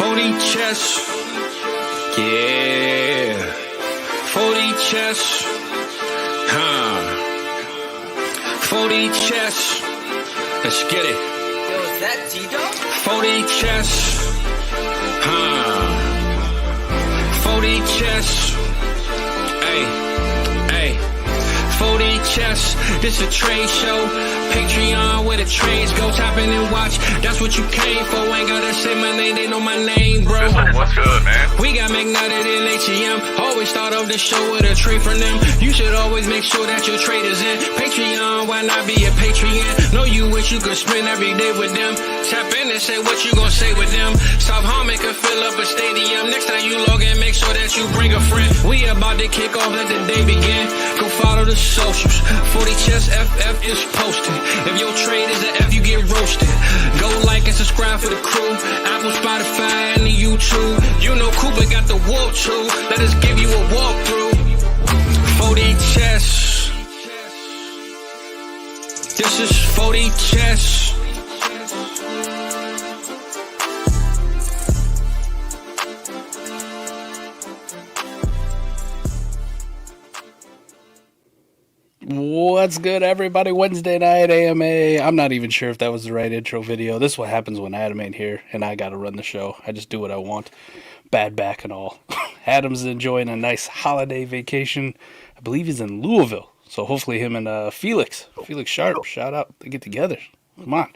40 chess. Yeah. 40 chess. 40 chess. Let's get it. Yo, is that Tito? 40 chess. 40 chess. Hey. 40 chess, this a trade show. Patreon where the trades go. Tap in and watch, that's what you came for. Ain't gotta say my name, they know my name, bro. What's good, man? We got McNutted in ATM. Always start off the show with a trade from them. You should always make sure that your trade is in. Patreon, why not be a Patreon? Know you wish you could spend every day with them. Tap in and say what you gonna say with them. South Harmon could fill up a stadium. Next time you log in, make sure that you bring a friend. We about to kick off, let the day begin. Go follow the socials. 40 Chess FF is posted. If your trade is an F, you get roasted. Go like and subscribe for the crew. Apple, Spotify, and the YouTube. You know Cooper got the walk too. Let us give you a walkthrough. 40 Chess. This is 40 Chess. What's good, everybody? Wednesday night AMA. I'm not even sure if that was the right intro video. This is what happens when Adam ain't here and I gotta run the show. I just do what I want. Bad back and all. Adam's enjoying a nice holiday vacation. I believe he's in Louisville. So hopefully him and Felix Sharp, shout out, they get together. Come on.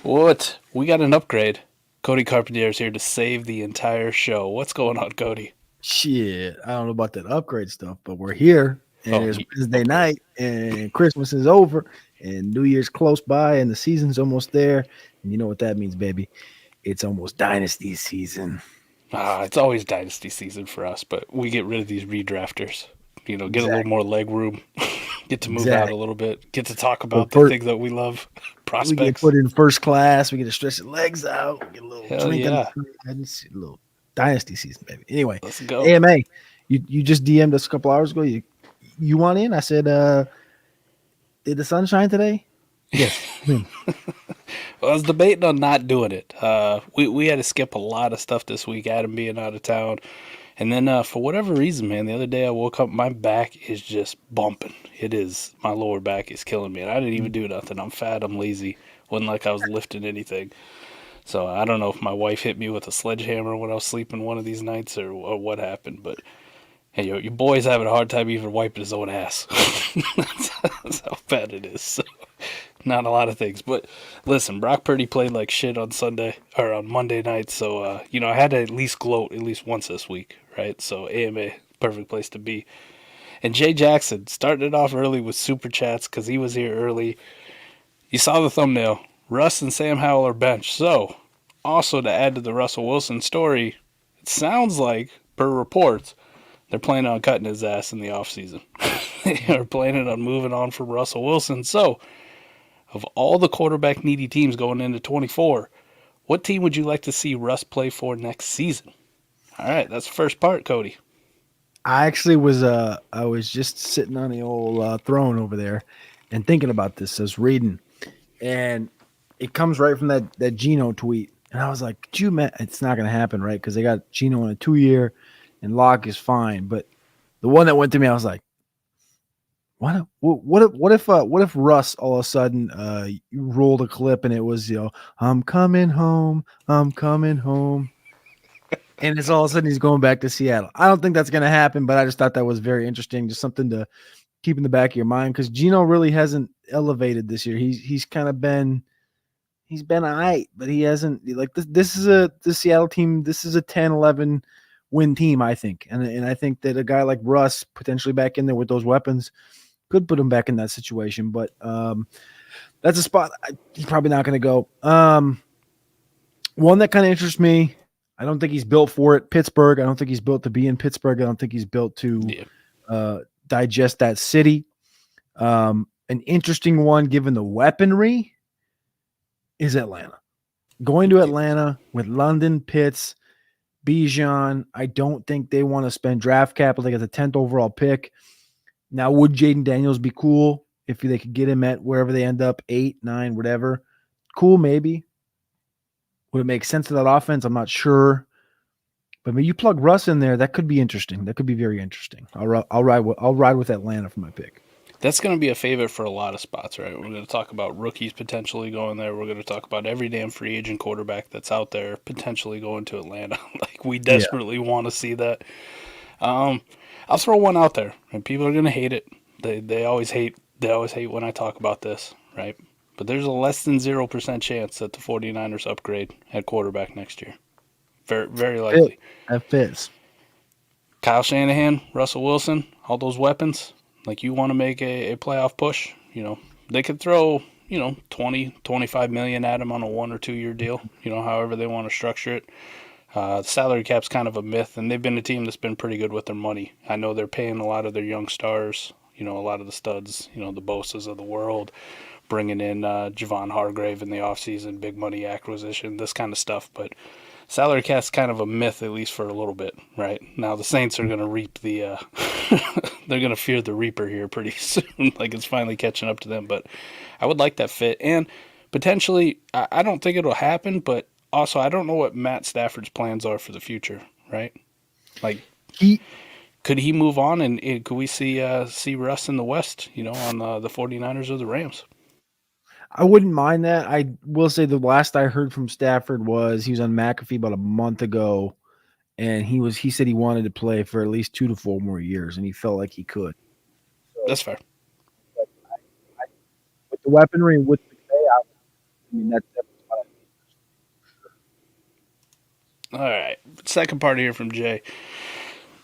What? We got an upgrade. Cody Carpentier's here to save the entire show. What's going on, Cody? Shit, I don't know about that upgrade stuff, but we're here. And it's Wednesday night, and Christmas is over, and New Year's close by, and the season's almost there. And you know what that means, baby. It's almost Dynasty season. It's always Dynasty season for us, but we get rid of these redrafters. You know, get a little more leg room, get to move out a little bit, get to talk about the things that we love, prospects. We get put in first class. We get to stretch the legs out. We get a little drink a little Dynasty season, baby. Anyway, let's go. AMA, you just DM'd us a couple hours ago. You want in? I said, did the sun shine today? Yes. Well, I was debating on not doing it. We had to skip a lot of stuff this week, Adam being out of town. And then for whatever reason, man, the other day I woke up, my back is just bumping. It is. My lower back is killing me. And I didn't even do nothing. I'm fat. I'm lazy. Wasn't like I was lifting anything. So I don't know if my wife hit me with a sledgehammer when I was sleeping one of these nights or what happened, but hey, your boy's having a hard time even wiping his own ass. That's how bad it is. So, not a lot of things. But listen, Brock Purdy played like shit on Monday night. So, I had to at least gloat at least once this week, right? So, AMA, perfect place to be. And Jay Jackson started it off early with SuperChats because he was here early. You saw the thumbnail. Russ and Sam Howell are benched. So, also to add to the Russell Wilson story, it sounds like, per reports, they're planning on cutting his ass in the offseason. They are planning on moving on from Russell Wilson. So, of all the quarterback-needy teams going into 24, what team would you like to see Russ play for next season? All right, that's the first part, Cody. I actually was just sitting on the old throne over there and thinking about this. I was reading, and it comes right from that Geno tweet. And I was like, it's not going to happen, right? Because they got Geno on a 2-year, and Locke is fine. But the one that went to me, I was like, what if Russ all of a sudden you rolled a clip and it was, I'm coming home, and it's all of a sudden he's going back to Seattle. I don't think that's going to happen, but I just thought that was very interesting, just something to keep in the back of your mind, because Geno really hasn't elevated this year. He's kind of been all right, but he hasn't, like, this is the Seattle team. This is a 10-11 win team, I think. And I think that a guy like Russ potentially back in there with those weapons could put him back in that situation. But that's a spot he's probably not going to go. One that kind of interests me, I don't think he's built for it. Pittsburgh. I don't think he's built to be in Pittsburgh. I don't think he's built to digest that city. An interesting one, given the weaponry, is Atlanta. Going to Atlanta with London, Pitts, Bijan, I don't think they want to spend draft capital. They got the 10th overall pick. Now, would Jaden Daniels be cool if they could get him at wherever they end up, 8, 9, whatever? Cool, maybe. Would it make sense to that offense? I'm not sure. But when you plug Russ in there, that could be interesting. That could be very interesting. I'll ride with Atlanta for my pick. That's going to be a favorite for a lot of spots, right? We're going to talk about rookies potentially going there. We're going to talk about every damn free agent quarterback that's out there potentially going to Atlanta. Like, we desperately want to see that. I'll throw one out there, and people are going to hate it. They always hate when I talk about this, right? But there's a less than 0% chance that the 49ers upgrade at quarterback next year. Very, very likely. That fits. Kyle Shanahan, Russell Wilson, all those weapons. Like, you want to make a playoff push, they could throw, 20, 25 million at him on a 1 or 2 year deal, however they want to structure it. The salary cap's kind of a myth, and they've been a team that's been pretty good with their money. I know they're paying a lot of their young stars, a lot of the studs, the Bosas of the world, bringing in Javon Hargrave in the offseason, big money acquisition, this kind of stuff. But salary cap's kind of a myth, at least for a little bit, right? Now the Saints are going to reap the they're going to fear the reaper here pretty soon. Like, it's finally catching up to them. But I would like that fit. And potentially, I don't think it'll happen, but also I don't know what Matt Stafford's plans are for the future, right? Like, could he move on, and could we see Russ in the West, on the 49ers or the Rams? I wouldn't mind that. I will say the last I heard from Stafford was he was on McAfee about a month ago, and he said he wanted to play for at least 2 to 4 more years, and he felt like he could. That's fair. With the weaponry, with the that's definitely what I mean. All right. Second part here from Jay.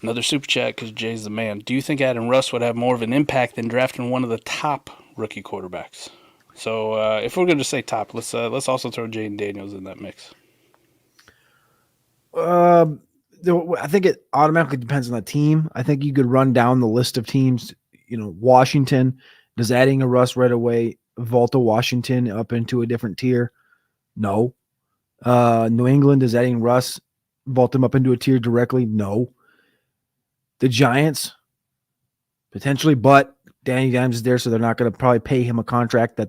Another super chat because Jay's the man. Do you think adding Russ would have more of an impact than drafting one of the top rookie quarterbacks? So if we're going to say top, let's also throw Jaden Daniels in that mix. I think it automatically depends on the team. I think you could run down the list of teams. Washington, does adding a Russ right away vault Washington up into a different tier? No. New England, does adding Russ vault them up into a tier directly? No. The Giants, potentially, but Danny Dimes is there, so they're not going to probably pay him a contract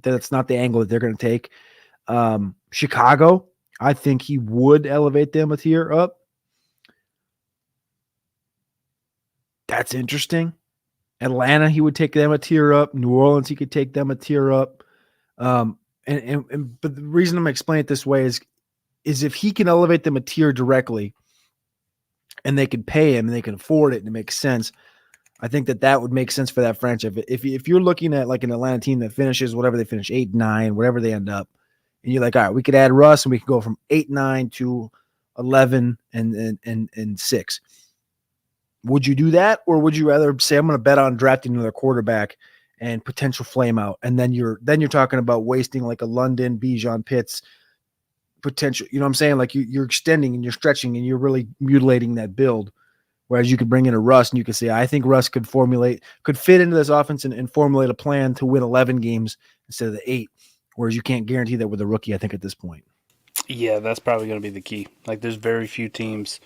that's not the angle that they're going to take. Chicago, I think he would elevate them a tier up. That's interesting. Atlanta, he would take them a tier up. New Orleans, he could take them a tier up. But the reason I'm explaining it this way is if he can elevate them a tier directly, and they can pay him and they can afford it and it makes sense, I think that would make sense for that franchise. If you're looking at like an Atlanta team that finishes whatever they finish, 8, 9, whatever they end up, and you're like, all right, we could add Russ and we could go from 8, 9 to 11 and 6. Would you do that, or would you rather say I'm going to bet on drafting another quarterback and potential flame out, and then you're talking about wasting like a London, Bijan, Pitts potential? You know what I'm saying? Like you're extending and you're stretching and you're really mutilating that build. Whereas you could bring in a Russ and you could say, I think Russ could fit into this offense and formulate a plan to win 11 games instead of the 8. Whereas you can't guarantee that with a rookie, I think, at this point. Yeah, that's probably going to be the key. Like, there's very few teams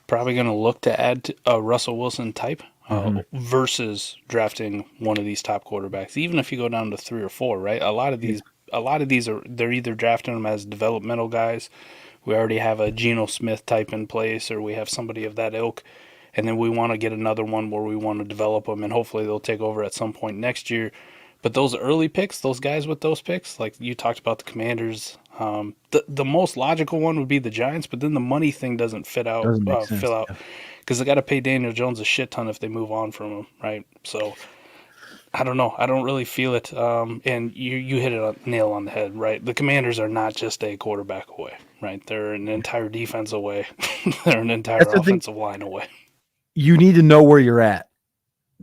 probably going to look to add a Russell Wilson type versus drafting one of these top quarterbacks. Even if you go down to 3 or 4, right? A lot of these they're either drafting them as developmental guys. We already have a Geno Smith type in place, or we have somebody of that ilk, and then we want to get another one where we want to develop them, and hopefully they'll take over at some point next year. But those early picks, those guys with those picks, like you talked about the Commanders, the most logical one would be the Giants, but then the money thing doesn't fill out because they got to pay Daniel Jones a shit ton if they move on from him, right? So I don't know. I don't really feel it. And you hit it a nail on the head, right? The Commanders are not just a quarterback away, right? They're an entire defense away. They're an entire offensive line away. You need to know where you're at.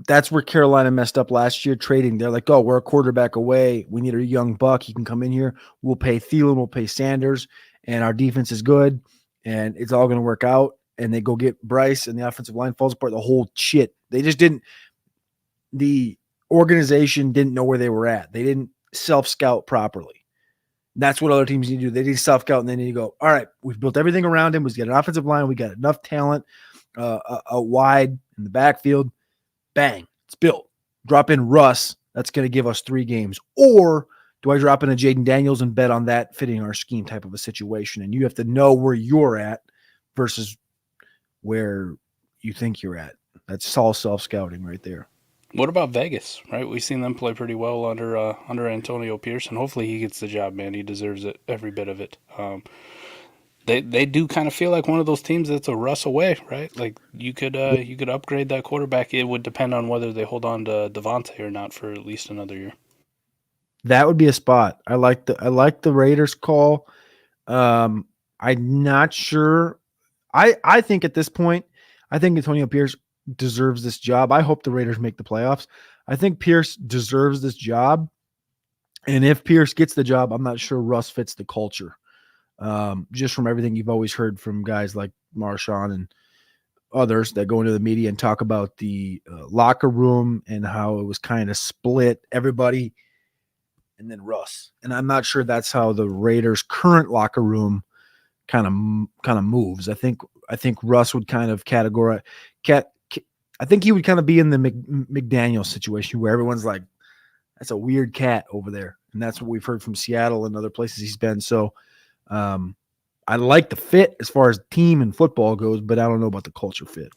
That's where Carolina messed up last year trading. They're like, oh, we're a quarterback away. We need a young buck. He can come in here. We'll pay Thielen. We'll pay Sanders. And our defense is good. And it's all going to work out. And they go get Bryce, and the offensive line falls apart. The whole shit. They just didn't – the organization didn't know where they were at. They didn't self-scout properly. That's what other teams need to do. They need to self-scout, and they need to go, all right, we've built everything around him. We've got an offensive line. We got enough talent wide in the backfield. Bang, it's built. Drop in Russ. That's going to give us 3 games. Or do I drop in a Jaden Daniels and bet on that fitting our scheme type of a situation? And you have to know where you're at versus where you think you're at. That's all self-scouting right there. What about Vegas, right? We've seen them play pretty well under Antonio Pierce, and hopefully he gets the job, man. He deserves it, every bit of it. They do kind of feel like one of those teams that's a Russ away, right? Like you could upgrade that quarterback. It would depend on whether they hold on to Devontae or not for at least another year. That would be a spot. I like the Raiders call. I'm not sure. I think at this point, I think Antonio Pierce deserves this job. I hope the Raiders make the playoffs. I think Pierce deserves this job. And if Pierce gets the job, I'm not sure Russ fits the culture. Just from everything you've always heard from guys like Marshawn and others that go into the media and talk about the locker room and how it was kind of split, everybody and then Russ. And I'm not sure that's how the Raiders' current locker room kind of moves. I think Russ would kind of categorize. I think he would kind of be in the McDaniel situation where everyone's like, that's a weird cat over there. And that's what we've heard from Seattle and other places he's been. So I like the fit as far as team and football goes, but I don't know about the culture fit.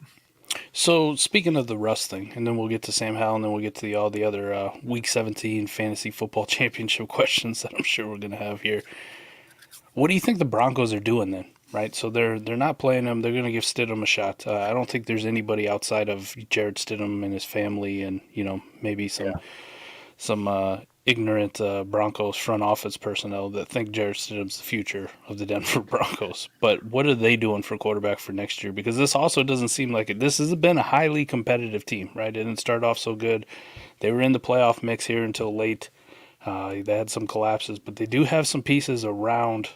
So speaking of the Russ thing, and then we'll get to Sam Howell, and then we'll get to all the other Week 17 fantasy football championship questions that I'm sure we're going to have here. What do you think the Broncos are doing then? Right, so they're not playing him. They're going to give Stidham a shot. I don't think there's anybody outside of Jared Stidham and his family, and maybe some ignorant Broncos front office personnel that think Jared Stidham's the future of the Denver Broncos. But what are they doing for quarterback for next year? Because this also doesn't seem like it. This has been a highly competitive team, right? It didn't start off so good. They were in the playoff mix here until late. They had some collapses, but they do have some pieces around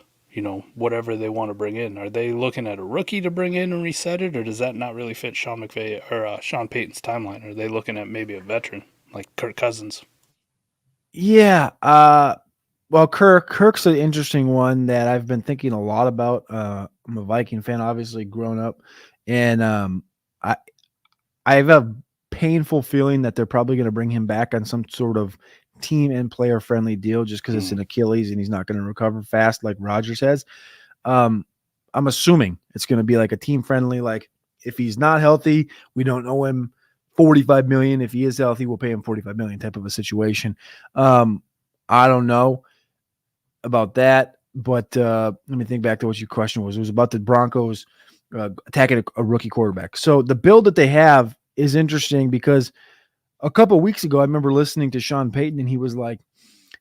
whatever they want to bring in. Are they looking at a rookie to bring in and reset it, or does that not really fit Sean McVay or Sean Payton's timeline? Are they looking at maybe a veteran like Kirk Cousins? Yeah. Well, Kirk's an interesting one that I've been thinking a lot about. I'm a Viking fan, obviously, grown up, and I have a painful feeling that they're probably going to bring him back on some sort of team and player friendly deal just because it's an Achilles and he's not going to recover fast like Rodgers has. I'm assuming it's going to be like a team friendly, like if he's not healthy, we don't owe him $45 million. If he is healthy, we'll pay him $45 million type of a situation. I don't know about that, but let me think back to what your question was. It was about the Broncos attacking a rookie quarterback. So the build that they have is interesting because a couple of weeks ago, I remember listening to Sean Payton, and he was like,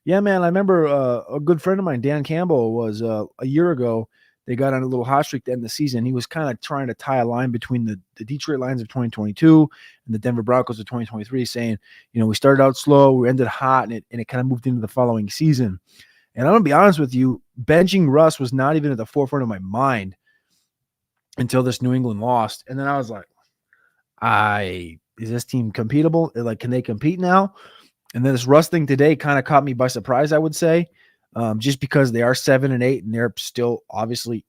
yeah, man, I remember a good friend of mine, Dan Campbell, was a year ago. They got on a little hot streak to end the season. He was kind of trying to tie a line between the Detroit Lions of 2022 and the Denver Broncos of 2023, saying, we started out slow, we ended hot, and it kind of moved into the following season. And I'm going to be honest with you, benching Russ was not even at the forefront of my mind until this New England lost. And then I was like, is this team competable? Like, can they compete now? And then this Russ thing today kind of caught me by surprise, I would say, just because they are 7-8 and they're still obviously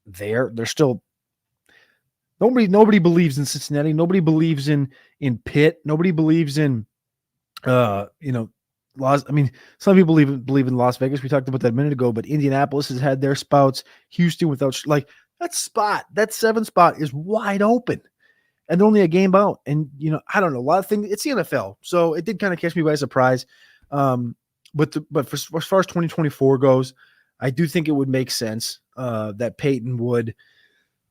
there. They're still nobody believes in Cincinnati. Nobody believes in Pitt. Nobody believes in Las. I mean, some people believe in Las Vegas. We talked about that a minute ago, but Indianapolis has had their spouts. Houston without that 7 spot is wide open. And they're only a game out. And, I don't know, a lot of things. It's the NFL. So it did kind of catch me by surprise. But as far as 2024 goes, I do think it would make sense that Peyton would,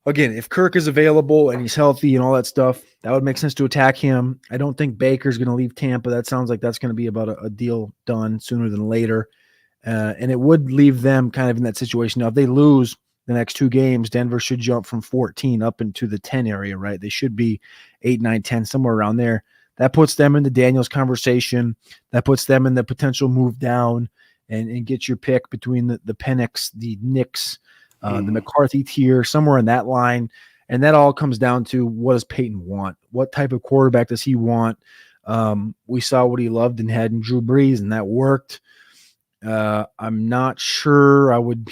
again, if Kirk is available and he's healthy and all that stuff, that would make sense to attack him. I don't think Baker's going to leave Tampa. That sounds like that's going to be about a deal done sooner than later. And it would leave them kind of in that situation. Now, if they lose the next 2 games, Denver should jump from 14 up into the 10 area, right? They should be 8, 9, 10, somewhere around there. That puts them in the Daniels conversation. That puts them in the potential move down and get your pick between the Penix, the Knicks, the McCarthy tier, somewhere in that line. And that all comes down to, what does Peyton want? What type of quarterback does he want? We saw what he loved and had in Drew Brees, and that worked. I'm not sure I would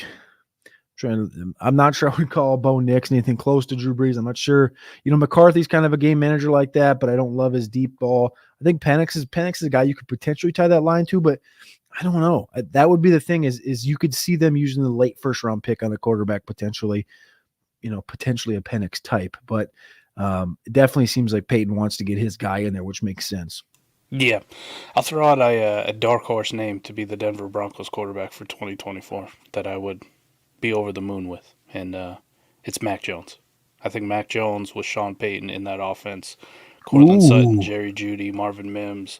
call Bo Nix anything close to Drew Brees. I'm not sure. McCarthy's kind of a game manager like that, but I don't love his deep ball. I think Penix is a guy you could potentially tie that line to, but I don't know. That would be the thing is you could see them using the late first round pick on a quarterback potentially, potentially a Penix type. But it definitely seems like Peyton wants to get his guy in there, which makes sense. Yeah. I'll throw out a dark horse name to be the Denver Broncos quarterback for 2024 that I would be over the moon with, and it's Mac Jones. I think Mac Jones with Sean Payton in that offense, Cortland Sutton, Jerry Jeudy, Marvin Mims,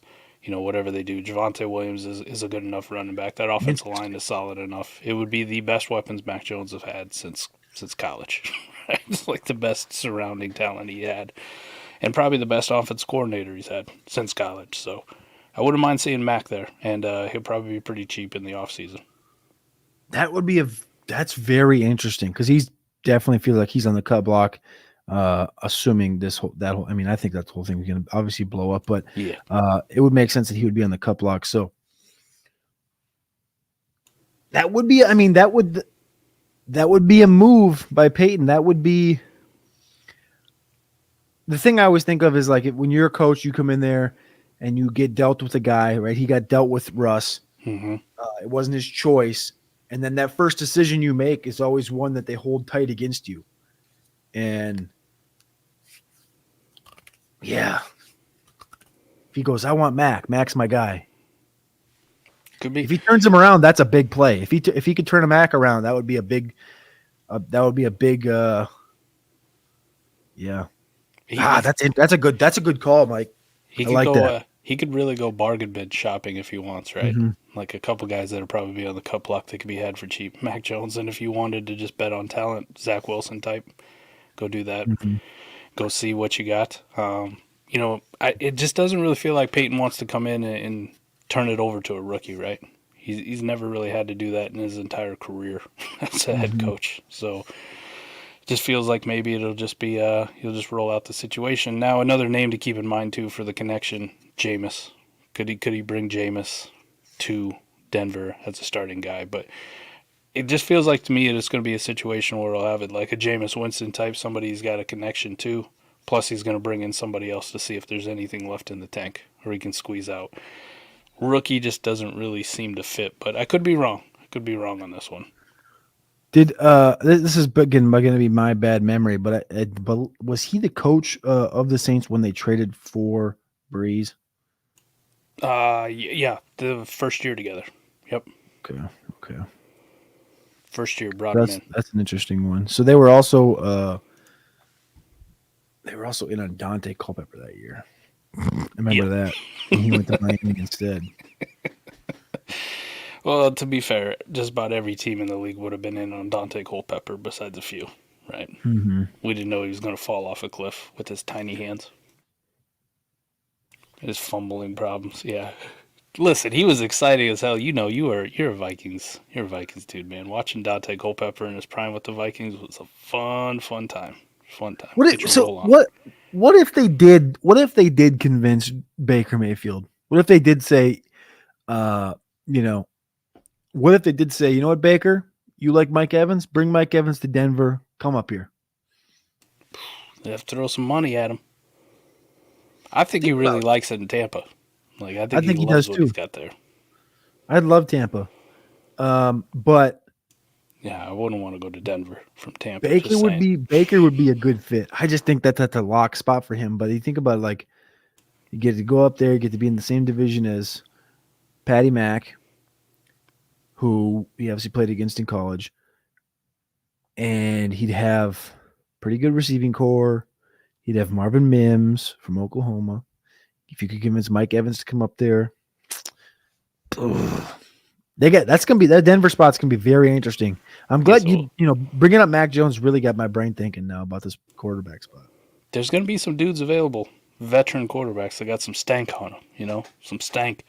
whatever they do. Javonte Williams is a good enough running back. That offensive line is solid enough. It would be the best weapons Mac Jones have had since college. Right? It's like the best surrounding talent he had, and probably the best offense coordinator he's had since college. So I wouldn't mind seeing Mac there, and he'll probably be pretty cheap in the offseason. That's very interesting because he's definitely feels like he's on the cut block. Assuming I think that whole thing is going to obviously blow up, but yeah, it would make sense that he would be on the cut block. So that would be, that would be a move by Peyton. That would be the thing I always think of is like when you're a coach, you come in there and you get dealt with a guy, right? He got dealt with Russ. Mm-hmm. It wasn't his choice. And then that first decision you make is always one that they hold tight against you. And yeah, if he goes, I want Mac. Mac's my guy. Could be. If he turns him around, that's a big play. If he could turn a Mac around, that would be a big. Yeah. That's a good call, Mike. I like that. He could really go bargain bin shopping if he wants, right? Mm-hmm. Like a couple guys that are probably be on the cut block that could be had for cheap. Mac Jones, and if you wanted to just bet on talent, Zach Wilson type, go do that. Mm-hmm. Go see what you got. It just doesn't really feel like Peyton wants to come in and turn it over to a rookie, right? He's never really had to do that in his entire career as a head coach. So it just feels like maybe it'll just be he'll just roll out the situation. Now another name to keep in mind too for the connection, Jameis. Could he bring Jameis to Denver as a starting guy? But it just feels like to me it's going to be a situation where he'll have it like a Jameis Winston type, somebody he's got a connection to. Plus he's going to bring in somebody else to see if there's anything left in the tank or he can squeeze out. Rookie just doesn't really seem to fit, but I could be wrong. I could be wrong on this one. Did this is going to be my bad memory, but was he the coach of the Saints when they traded for Breeze? Yeah, the first year together. Yep. Okay. First year brought him in. That's an interesting one. So they were also in on Dante Culpepper that year. I remember that. And he went to Miami instead. Well, to be fair, just about every team in the league would have been in on Dante Culpepper besides a few, right? Mm-hmm. We didn't know he was going to fall off a cliff with his tiny hands. His fumbling problems, yeah. Listen, he was exciting as hell. You're a Vikings dude, man. Watching Dante Culpepper in his prime with the Vikings was a fun time. What if they did convince Baker Mayfield? What if they did say, what if they did say, you know what, Baker, you like Mike Evans? Bring Mike Evans to Denver. Come up here. They have to throw some money at him. I think he really likes it in Tampa. Like I think he loves what he's got there. I'd love Tampa, but yeah, I wouldn't want to go to Denver from Tampa. Baker would be a good fit. I just think that's a lock spot for him. But you think about it, like you get to go up there, you get to be in the same division as Patty Mack, who he obviously played against in college, and he'd have pretty good receiving core. He'd have Marvin Mims from Oklahoma. If you could convince Mike Evans to come up there, that Denver spot's gonna be very interesting. I'm glad bringing up Mac Jones really got my brain thinking now about this quarterback spot. There's gonna be some dudes available, veteran quarterbacks that got some stank on them, some stank.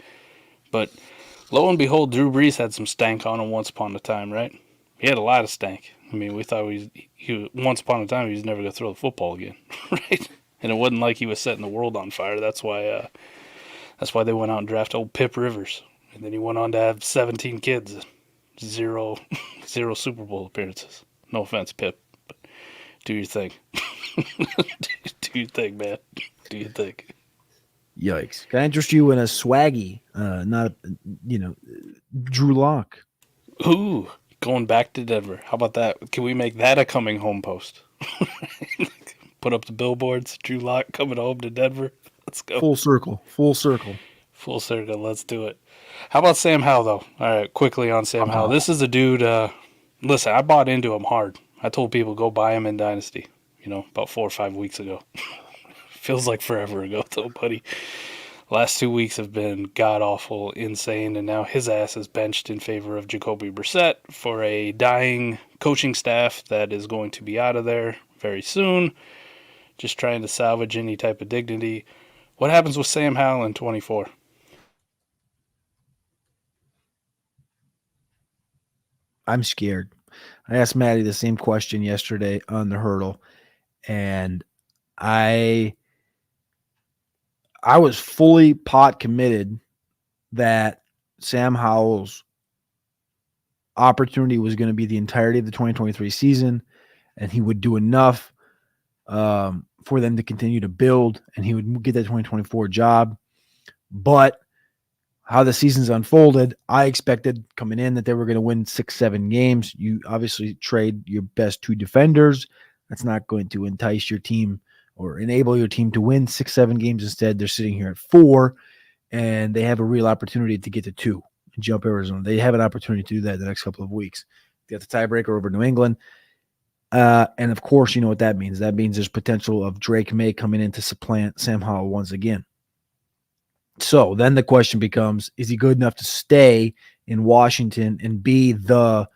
But lo and behold, Drew Brees had some stank on him once upon a time, right? He had a lot of stank. I mean, we thought he once upon a time he was never gonna throw the football again, right? And it wasn't like he was setting the world on fire. That's why they went out and drafted old Pip Rivers. And then he went on to have 17 kids, zero Super Bowl appearances. No offense, Pip, but do your thing. Do your thing, man. Do your thing. Yikes. Can I interest you in a swaggy, not, Drew Lock? Ooh, going back to Denver. How about that? Can we make that a coming home post? Put up the billboards. Drew Lock coming home to Denver. Let's go. Full circle. Full circle. Full circle. Let's do it. How about Sam Howell, though? All right, quickly on Sam Howell. This is a dude. Listen, I bought into him hard. I told people go buy him in Dynasty, about 4 or 5 weeks ago. Feels like forever ago, though, buddy. Last 2 weeks have been god-awful, insane, and now his ass is benched in favor of Jacoby Brissett for a dying coaching staff that is going to be out of there very soon. Just trying to salvage any type of dignity. What happens with Sam Howell in 24? I'm scared. I asked Maddie the same question yesterday on the hurdle, and I was fully pot committed that Sam Howell's opportunity was going to be the entirety of the 2023 season, and he would do enough for them to continue to build, and he would get that 2024 job. But how the season's unfolded, I expected coming in that they were going to win 6-7 games. You obviously trade your best 2 defenders. That's not going to entice your team or enable your team to win 6-7 games. Instead, they're sitting here at 4, and they have a real opportunity to get to 2 and jump Arizona. They have an opportunity to do that the next couple of weeks. They got the tiebreaker over New England. And of course, you know what that means. That means there's potential of Drake May coming in to supplant Sam Howell once again. So then the question becomes, is he good enough to stay in Washington and be the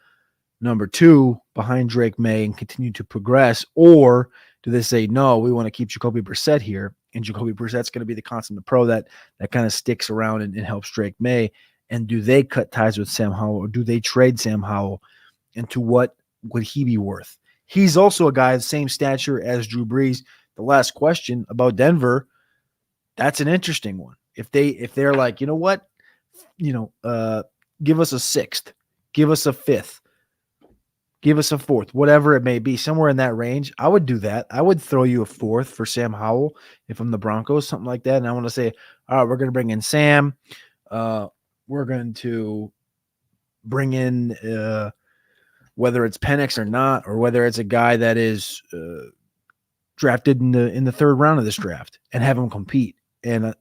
number 2 behind Drake May and continue to progress? Or do they say, no, we want to keep Jacoby Brissett here, and Jacoby Brissett's going to be the consummate pro that kind of sticks around and helps Drake May? And do they cut ties with Sam Howell, or do they trade Sam Howell? And to what would he be worth? He's also a guy of the same stature as Drew Brees. The last question about Denver, that's an interesting one. If they're like, you know what, give us a 6th, give us a 5th, give us a 4th, whatever it may be, somewhere in that range, I would do that. I would throw you a 4th for Sam Howell if I'm the Broncos, something like that. And I want to say, all right, we're going to bring in Sam. We're going to bring in whether it's Penix or not, or whether it's a guy that is drafted in the 3rd round of this draft, and have him compete. And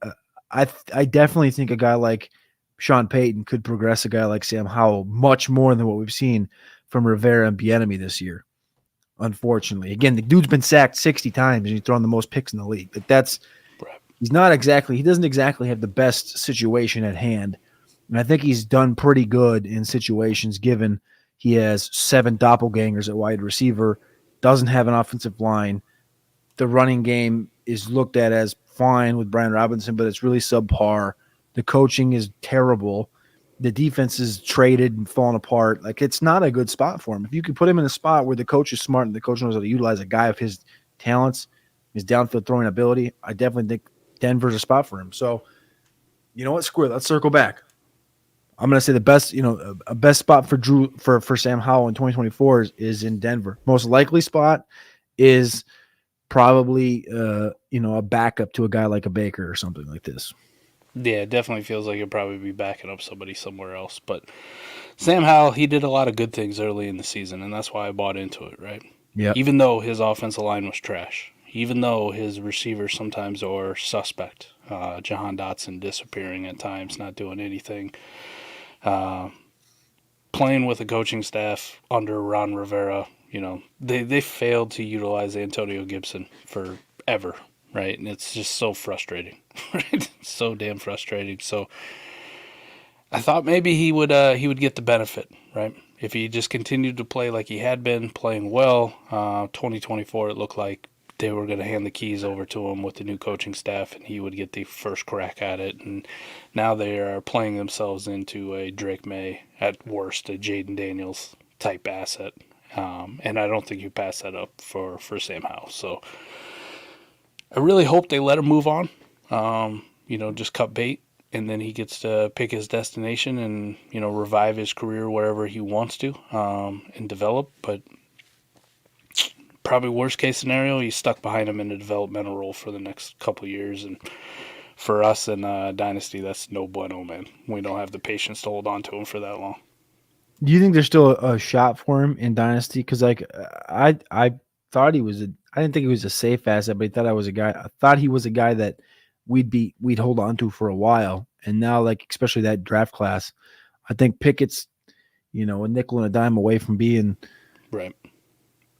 I definitely think a guy like Sean Payton could progress a guy like Sam Howell much more than what we've seen from Rivera and Bieniemy this year. Unfortunately, again, the dude's been sacked 60 times and he's thrown the most picks in the league. But he doesn't exactly have the best situation at hand. And I think he's done pretty good in situations given he has 7 doppelgangers at wide receiver, doesn't have an offensive line. The running game is looked at as fine with Brian Robinson, but it's really subpar. The coaching is terrible. The defense is traded and falling apart. Like, it's not a good spot for him. If you could put him in a spot where the coach is smart and the coach knows how to utilize a guy of his talents, his downfield throwing ability, I definitely think Denver's a spot for him. So, you know what? Screw it. Let's circle back. I'm going to say the best, a best spot for Sam Howell in 2024 is in Denver. Most likely spot is probably, a backup to a guy like a Baker or something like this. Yeah, it definitely feels like he'll probably be backing up somebody somewhere else. But Sam Howell, he did a lot of good things early in the season, and that's why I bought into it, right? Yeah. Even though his offensive line was trash, even though his receivers sometimes are suspect, Jahan Dotson disappearing at times, not doing anything, playing with a coaching staff under Ron Rivera, they failed to utilize Antonio Gibson forever. Right, and it's just so frustrating, right? So damn frustrating. So I thought maybe he would get the benefit, right? If he just continued to play like he had been playing well, 2024 it looked like they were going to hand the keys over to him with the new coaching staff, and he would get the first crack at it. And now they are playing themselves into a Drake May, at worst, a Jaden Daniels type asset, and I don't think you pass that up for Sam Howell. So I really hope they let him move on, just cut bait, and then he gets to pick his destination and, revive his career wherever he wants to and develop. But probably worst case scenario, he's stuck behind him in a developmental role for the next couple of years and for us in Dynasty, that's no bueno, man. We don't have the patience to hold on to him for that long. Do you think there's still a shot for him in Dynasty? Because like I thought he was I didn't think he was a safe asset, but I thought he was a guy that we'd hold on to for a while. And now, like especially that draft class, I think Pickett's a nickel and a dime away from being Right.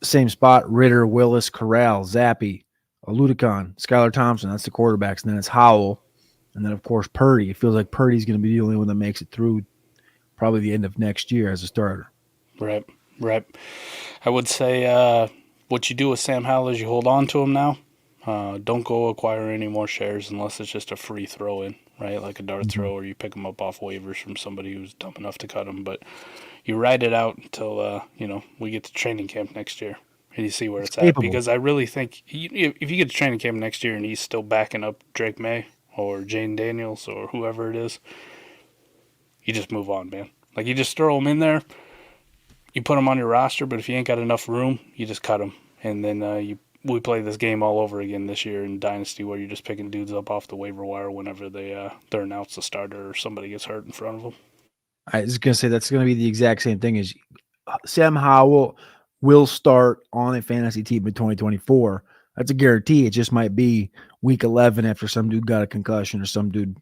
same spot. Ritter, Willis, Corral, Zappi, Ludicon, Skylar Thompson. That's the quarterbacks, and then it's Howell, and then of course Purdy. It feels like Purdy's going to be the only one that makes it through probably the end of next year as a starter. Right. I would say what you do with Sam Howell is you hold on to him now. Don't go acquire any more shares unless it's just a free throw in, right? Like a dart throw, or you pick him up off waivers from somebody who's dumb enough to cut him. But you ride it out until we get to training camp next year and you see where it's at. Because I really think if you get to training camp next year and he's still backing up Drake May or Jane Daniels or whoever it is, you just move on, man. Like you just throw him in there, you put him on your roster, but if you ain't got enough room, you just cut him, and then we play this game all over again this year in Dynasty, where you're just picking dudes up off the waiver wire whenever they're announced a starter or somebody gets hurt in front of them. I was gonna say that's gonna be the exact same thing as Sam Howell will start on a fantasy team in 2024. That's a guarantee. It just might be week 11 after some dude got a concussion or some dude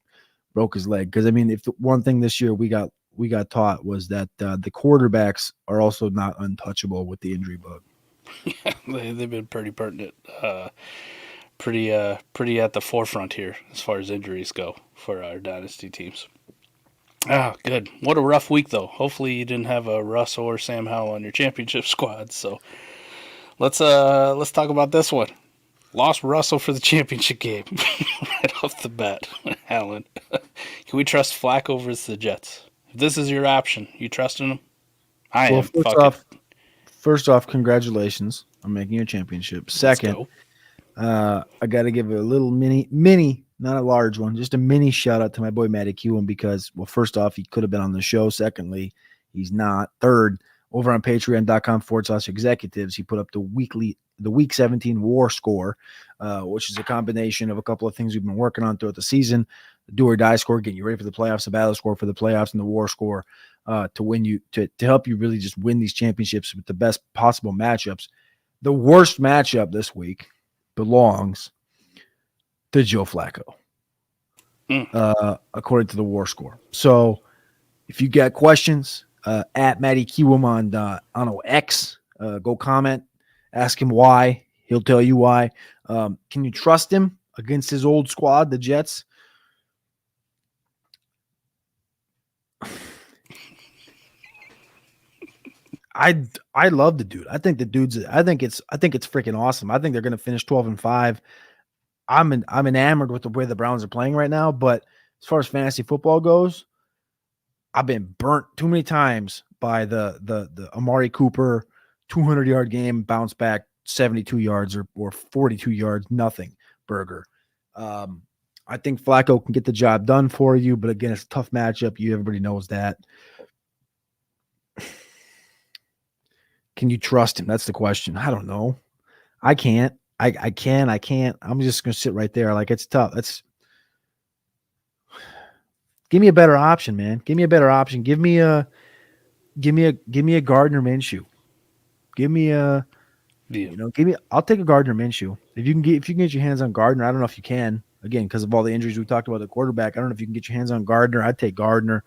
broke his leg. Because I mean, if one thing this year we got taught was that the quarterbacks are also not untouchable with the injury bug. Yeah, they've been pretty pertinent, pretty at the forefront here as far as injuries go for our Dynasty teams. Ah, good. What a rough week, though. Hopefully you didn't have a Russ or Sam Howell on your championship squad. So let's talk about this one. Lost Russell for the championship game right off the bat. Allen, can we trust Flacco versus the Jets? If this is your option, you trusting him? I am. First off, congratulations on making a championship. Second, I got to give a little mini, not a large one, just a mini shout out to my boy Matty Kewen because, well, first off, he could have been on the show. Secondly, he's not. Third, over on patreon.com/executives, he put up the week 17 war score, which is a combination of a couple of things we've been working on throughout the season. The do or die score, getting you ready for the playoffs, the battle score for the playoffs, and the war score to win you, to help you really just win these championships with the best possible matchups. The worst matchup this week belongs to Joe Flacco, according to the war score. So if you got questions, at Matty Kewum on X, go comment, ask him why. He'll tell you why. Can you trust him against his old squad, the Jets? I love the dude. I think it's freaking awesome. I think they're going to finish 12-5. I'm enamored with the way the Browns are playing right now, but as far as fantasy football goes, I've been burnt too many times by the Amari Cooper 200-yard game, bounce back 72 yards or 42 yards, nothing burger. I think Flacco can get the job done for you, but again, it's a tough matchup. Everybody knows that. Can you trust him? That's the question. I don't know. I can't. I can't. I'm just going to sit right there. Like, it's tough. Give me a better option, man. Give me a better option. Give me a Gardner Minshew. I'll take a Gardner Minshew. If you can get your hands on Gardner, I don't know if you can. Again, because of all the injuries we talked about the quarterback, I don't know if you can get your hands on Gardner. I'd take Gardner.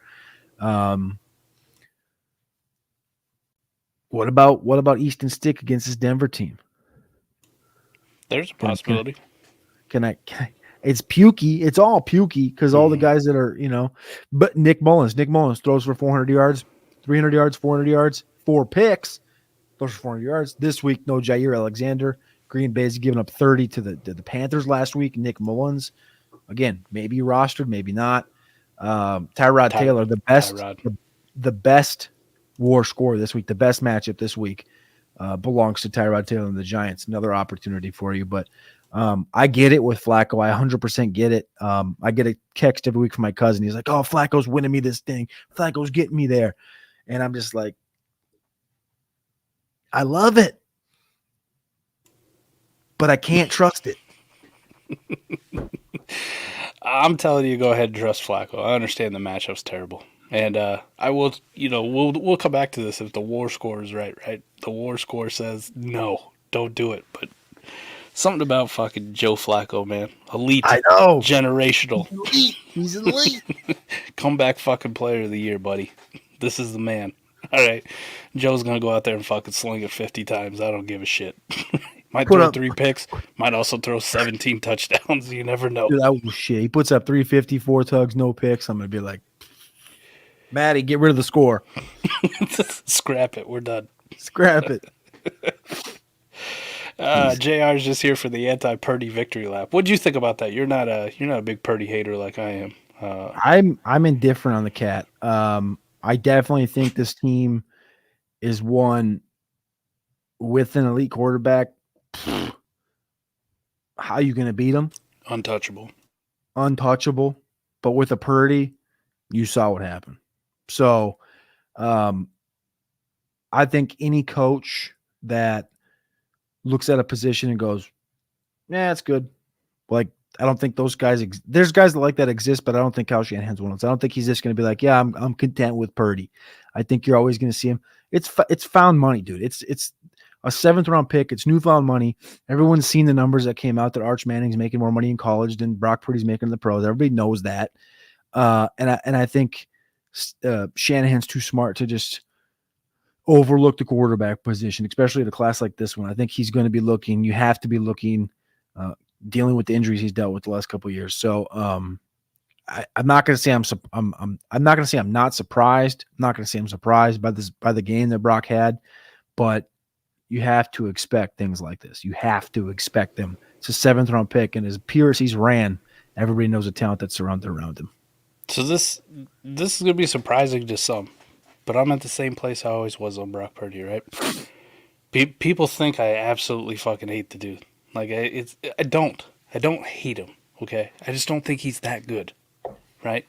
What about Easton Stick against this Denver team? There's a possibility. Can I it's pukey. It's all pukey because all the guys that are, but Nick Mullins throws for 400 yards, 300 yards, 400 yards, 4 picks, throws for 400 yards. This week, no Jair Alexander. Green Bay's giving up 30 to the Panthers last week. Nick Mullins, again, maybe rostered, maybe not. Tyrod Taylor, the best war score this week, the best matchup this week belongs to Tyrod Taylor and the Giants. Another opportunity for you, but I get it with Flacco. I 100% get it. I get a text every week from my cousin. He's like, "Oh, Flacco's winning me this thing. Flacco's getting me there," and I'm just like, I love it, but I can't trust it. I'm telling you, go ahead and trust Flacco. I understand the matchup's terrible. And I will, we'll come back to this if the war score is right, right? The war score says no, don't do it. But something about fucking Joe Flacco, man. Elite. I know. Generational. He's elite. Comeback fucking player of the year, buddy. This is the man. All right. Joe's going to go out there and fucking sling it 50 times. I don't give a shit. Might throw 3 picks. Might also throw 17 touchdowns. You never know. Dude, that was shit. He puts up 350, 4 tugs, no picks. I'm going to be like, Maddie, get rid of the score. Scrap it. We're done. Scrap it. JR's just here for the anti-Purdy victory lap. What do you think about that? You're not a big Purdy hater like I am. I'm indifferent on the cat. I definitely think this team is one with an elite quarterback. How are you going to beat them? Untouchable. But with a Purdy, you saw what happened. So I think any coach that looks at a position and goes, "Yeah, it's good." Like, I don't think those guys there's guys like that exist, but I don't think Kyle Shanahan's one of those. I don't think he's just going to be like, "Yeah, I'm content with Purdy." I think you're always going to see him. It's found money, dude. It's a 7th round pick. It's newfound money. Everyone's seen the numbers that came out that Arch Manning's making more money in college than Brock Purdy's making in the pros. Everybody knows that. And I think Shanahan's too smart to just overlook the quarterback position, especially at a class like this one. I think he's going to be looking. You have to be looking, dealing with the injuries he's dealt with the last couple of years. So I'm not going to say I'm not going to say I'm not surprised. I'm not going to say I'm surprised by the game that Brock had, but you have to expect things like this. You have to expect them. It's a 7th round pick, and as pure as he's ran, everybody knows the talent that's surrounded around him. So this is going to be surprising to some, but I'm at the same place I always was on Brock Purdy, right? People think I absolutely fucking hate the dude. Like, I don't hate him, okay? I just don't think he's that good, right?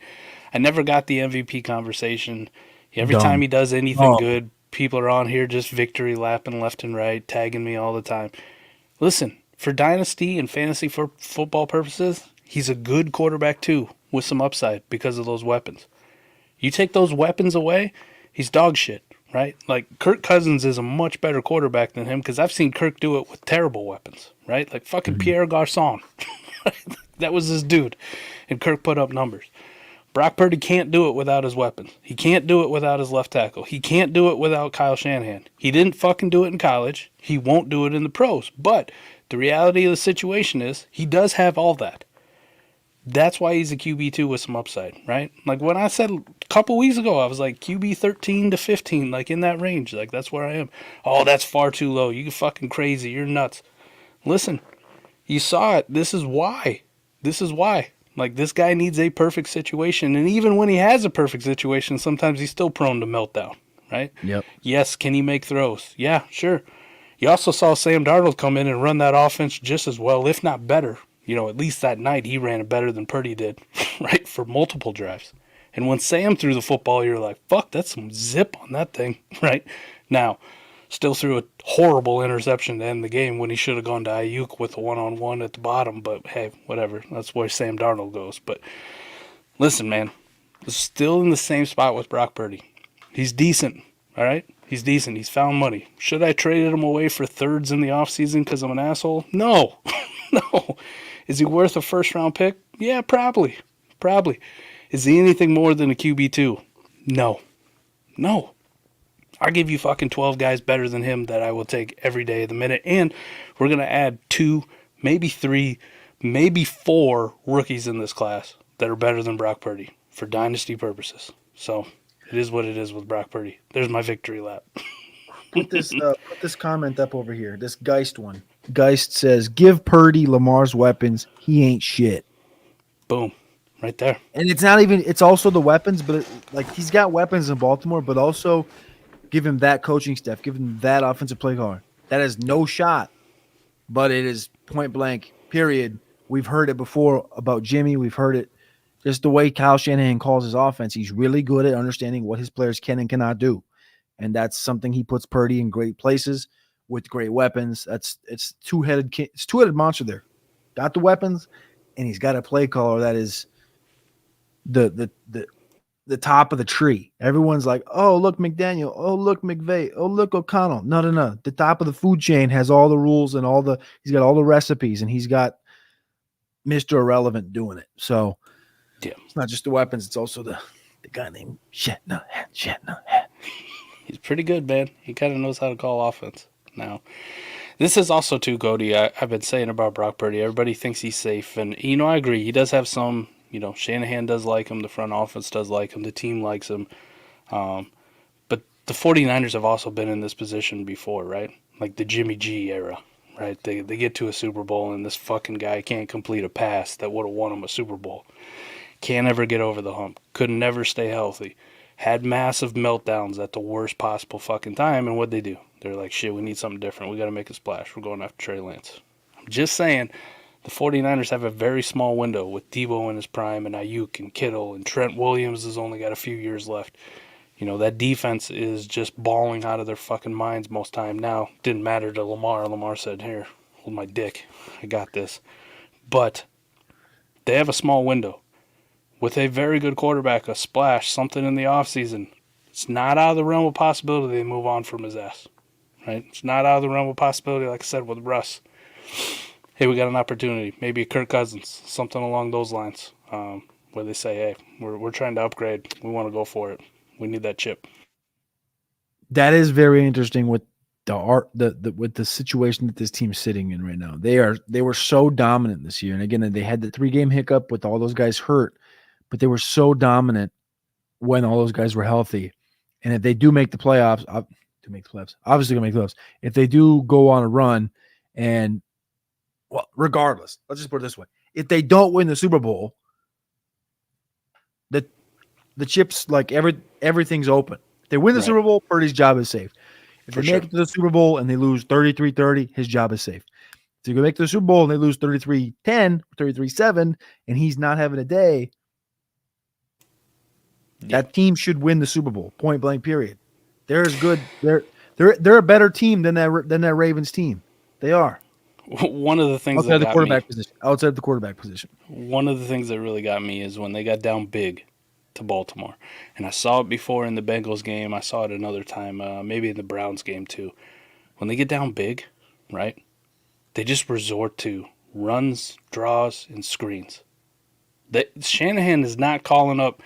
I never got the MVP conversation. Every time he does anything good, people are on here just victory lapping left and right, tagging me all the time. Listen, for Dynasty and fantasy for football purposes, he's a good quarterback too, with some upside because of those weapons. You take those weapons away, he's dog shit, right? Like, Kirk Cousins is a much better quarterback than him because I've seen Kirk do it with terrible weapons, right? Like fucking Pierre Garçon. That was his dude. And Kirk put up numbers. Brock Purdy can't do it without his weapons. He can't do it without his left tackle. He can't do it without Kyle Shanahan. He didn't fucking do it in college. He won't do it in the pros. But the reality of the situation is he does have all that. That's why he's a QB2 with some upside, right? Like when I said a couple weeks ago, I was like QB 13 to 15, like in that range. Like that's where I am. Oh, that's far too low. You fucking crazy. You're nuts. Listen, you saw it. This is why. Like, this guy needs a perfect situation. And even when he has a perfect situation, sometimes he's still prone to meltdown, right? Yep. Yes, can he make throws? Yeah, sure. You also saw Sam Darnold come in and run that offense just as well, if not better. At least that night he ran it better than Purdy did, right, for multiple drives. And when Sam threw the football, you're like, fuck, that's some zip on that thing, right? Now, still threw a horrible interception to end the game when he should have gone to Ayuk with a one-on-one at the bottom. But, hey, whatever. That's where Sam Darnold goes. But, listen, man. Still in the same spot with Brock Purdy. He's decent, all right? He's decent. He's found money. Should I traded him away for thirds in the offseason because I'm an asshole? No. No. Is he worth a first-round pick? Yeah, probably. Probably. Is he anything more than a QB2? No. I'll give you fucking 12 guys better than him that I will take every day of the minute. And we're going to add 2, maybe 3, maybe 4 rookies in this class that are better than Brock Purdy for dynasty purposes. So it is what it is with Brock Purdy. There's my victory lap. Put this comment up over here. This Geist one. Geist says, "Give Purdy Lamar's weapons. He ain't shit." Boom. Right there. And it's not even – it's also the weapons, but he's got weapons in Baltimore, but also – give him that coaching staff. Give him that offensive play caller. That is no shot, but it is point blank, period. We've heard it before about Jimmy. We've heard it just the way Kyle Shanahan calls his offense. He's really good at understanding what his players can and cannot do. And that's something he puts Purdy in great places with great weapons. It's two-headed monster there. Got the weapons, and he's got a play caller that is the top of the tree. Everyone's like, oh, look, McDaniel. Oh, look, McVay. Oh, look, O'Connell. No. The top of the food chain has all the rules and he's got all the recipes, and he's got Mr. Irrelevant doing it. So it's not just the weapons, it's also the guy named Shanahan. He's pretty good, man. He kind of knows how to call offense. Now, this is also too, Cody. I've been saying about Brock Purdy. Everybody thinks he's safe, and I agree. He does have some. Shanahan does like him. The front office does like him. The team likes him. But the 49ers have also been in this position before, right? Like the Jimmy G era, right? They get to a Super Bowl, and this fucking guy can't complete a pass that would have won him a Super Bowl. Can't ever get over the hump. Could never stay healthy. Had massive meltdowns at the worst possible fucking time, and what'd they do? They're like, shit, we need something different. We got to make a splash. We're going after Trey Lance. I'm just saying, the 49ers have a very small window with Debo in his prime and Ayuk and Kittle, and Trent Williams has only got a few years left. That defense is just balling out of their fucking minds most time now. Didn't matter to Lamar. Lamar said, here, hold my dick. I got this. But they have a small window. With a very good quarterback, a splash, something in the offseason, it's not out of the realm of possibility they move on from his ass. Right? It's not out of the realm of possibility, like I said, with Russ. Hey, we got an opportunity. Maybe Kirk Cousins, something along those lines, where they say, hey, we're trying to upgrade. We want to go for it. We need that chip. That is very interesting with with the situation that this team's sitting in right now. They were so dominant this year. And again, they had the 3-game hiccup with all those guys hurt, but they were so dominant when all those guys were healthy. And if they do make the playoffs, obviously gonna make the playoffs. If they do go on a run, and regardless, let's just put it this way: if they don't win the Super Bowl, the chips, like everything's open. If they win the Super Bowl, Purdy's job is safe. If they make it to the Super Bowl and they lose 33-30, his job is safe. If they make it to the Super Bowl and they lose 33-10, 33-7, and he's not having a day, that team should win the Super Bowl. Point blank. Period. They're as good. They're a better team than that Ravens team. They are. One of the things outside the quarterback position. One of the things that really got me is when they got down big to Baltimore, and I saw it before in the Bengals game. I saw it another time, maybe in the Browns game too. When they get down big, right? They just resort to runs, draws, and screens. Shanahan is not calling up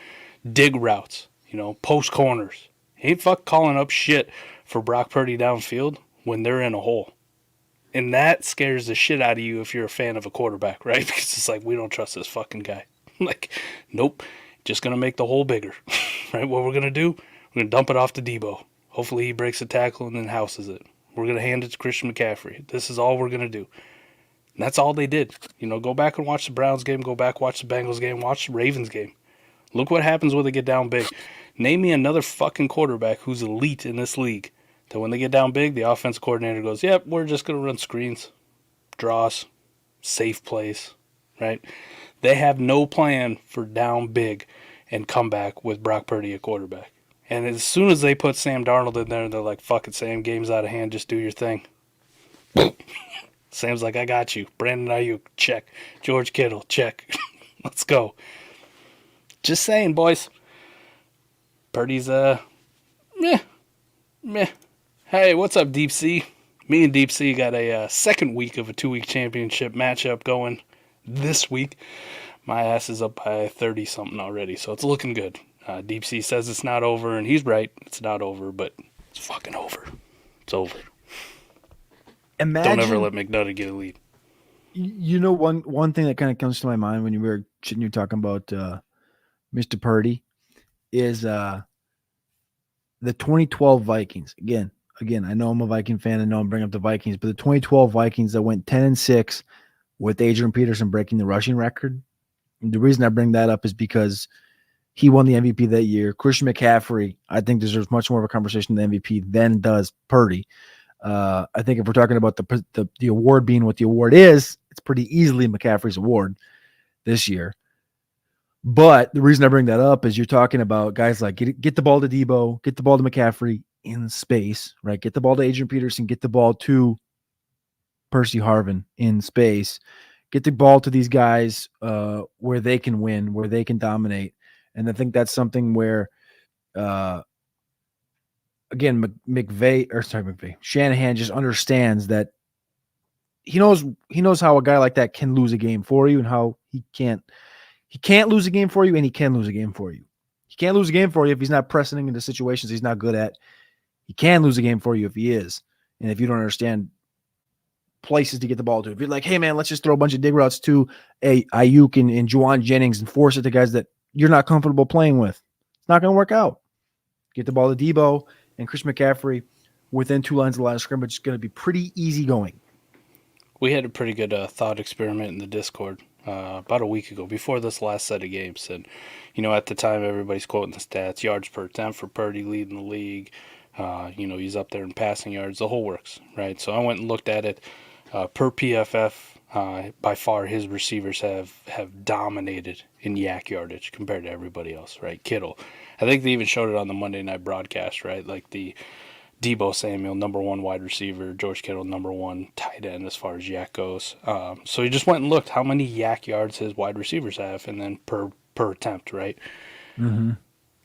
dig routes, post corners. He ain't calling up shit for Brock Purdy downfield when they're in a hole. And that scares the shit out of you if you're a fan of a quarterback, right? Because it's like, we don't trust this fucking guy. Like, nope, just going to make the hole bigger, right? What we're going to do, we're going to dump it off to Debo. Hopefully he breaks a tackle and then houses it. We're going to hand it to Christian McCaffrey. This is all we're going to do. And that's all they did. Go back and watch the Browns game, go back, watch the Bengals game, watch the Ravens game. Look what happens when they get down big. Name me another fucking quarterback who's elite in this league that when they get down big, the offensive coordinator goes, yep, we're just going to run screens, draws, safe plays, right? They have no plan for down big and come back with Brock Purdy at quarterback. And as soon as they put Sam Darnold in there, they're like, fuck it, Sam, game's out of hand, just do your thing. Sam's like, I got you. Brandon Ayuk, check. George Kittle, check. Let's go. Just saying, boys. Purdy's, meh. Hey, what's up, Deep Sea? Me and Deep Sea got a second week of a 2-week championship matchup going this week. My ass is up by 30-something already, so it's looking good. Deep Sea says it's not over, and he's right. It's not over, but it's fucking over. It's over. Don't ever let McNutt get a lead. One thing that kind of comes to my mind when you're talking about Mr. Purdy is the 2012 Vikings. Again, I know I'm a Viking fan. I know I'm bringing up the Vikings, but the 2012 Vikings that went 10-6 with Adrian Peterson breaking the rushing record. And the reason I bring that up is because he won the MVP that year. Christian McCaffrey, I think, deserves much more of a conversation than MVP than does Purdy. I think if we're talking about the award being what the award is, it's pretty easily McCaffrey's award this year. But the reason I bring that up is you're talking about guys like get the ball to Debo, get the ball to McCaffrey in space, right? Get the ball to Adrian Peterson, get the ball to Percy Harvin in space. Get the ball to these guys where they can win, where they can dominate. And I think that's something where, again, Shanahan just understands that he knows how a guy like that can lose a game for you and how he can't lose a game for you, and he can lose a game for you. He can't lose a game for you if he's not pressing into situations he's not good at. He can lose a game for you if he is. And if you don't understand places to get the ball to. If you're like, hey, man, let's just throw a bunch of dig routes to Ayuk and Juwan Jennings and force it to guys that you're not comfortable playing with, it's not going to work out. Get the ball to Debo and Chris McCaffrey within 2 lines of the line of scrimmage. It's going to be pretty easy going. We had a pretty good thought experiment in the Discord about a week ago before this last set of games. And, at the time, everybody's quoting the stats, yards per attempt for Purdy leading the league. He's up there in passing yards, the whole works, right? So I went and looked at it. Per PFF, by far his receivers have dominated in yak yardage compared to everybody else, right? Kittle. I think they even showed it on the Monday night broadcast, right? Like the Debo Samuel, number 1 wide receiver, George Kittle, number 1 tight end as far as yak goes. So he just went and looked how many yak yards his wide receivers have, and then per attempt, right? Mm-hmm.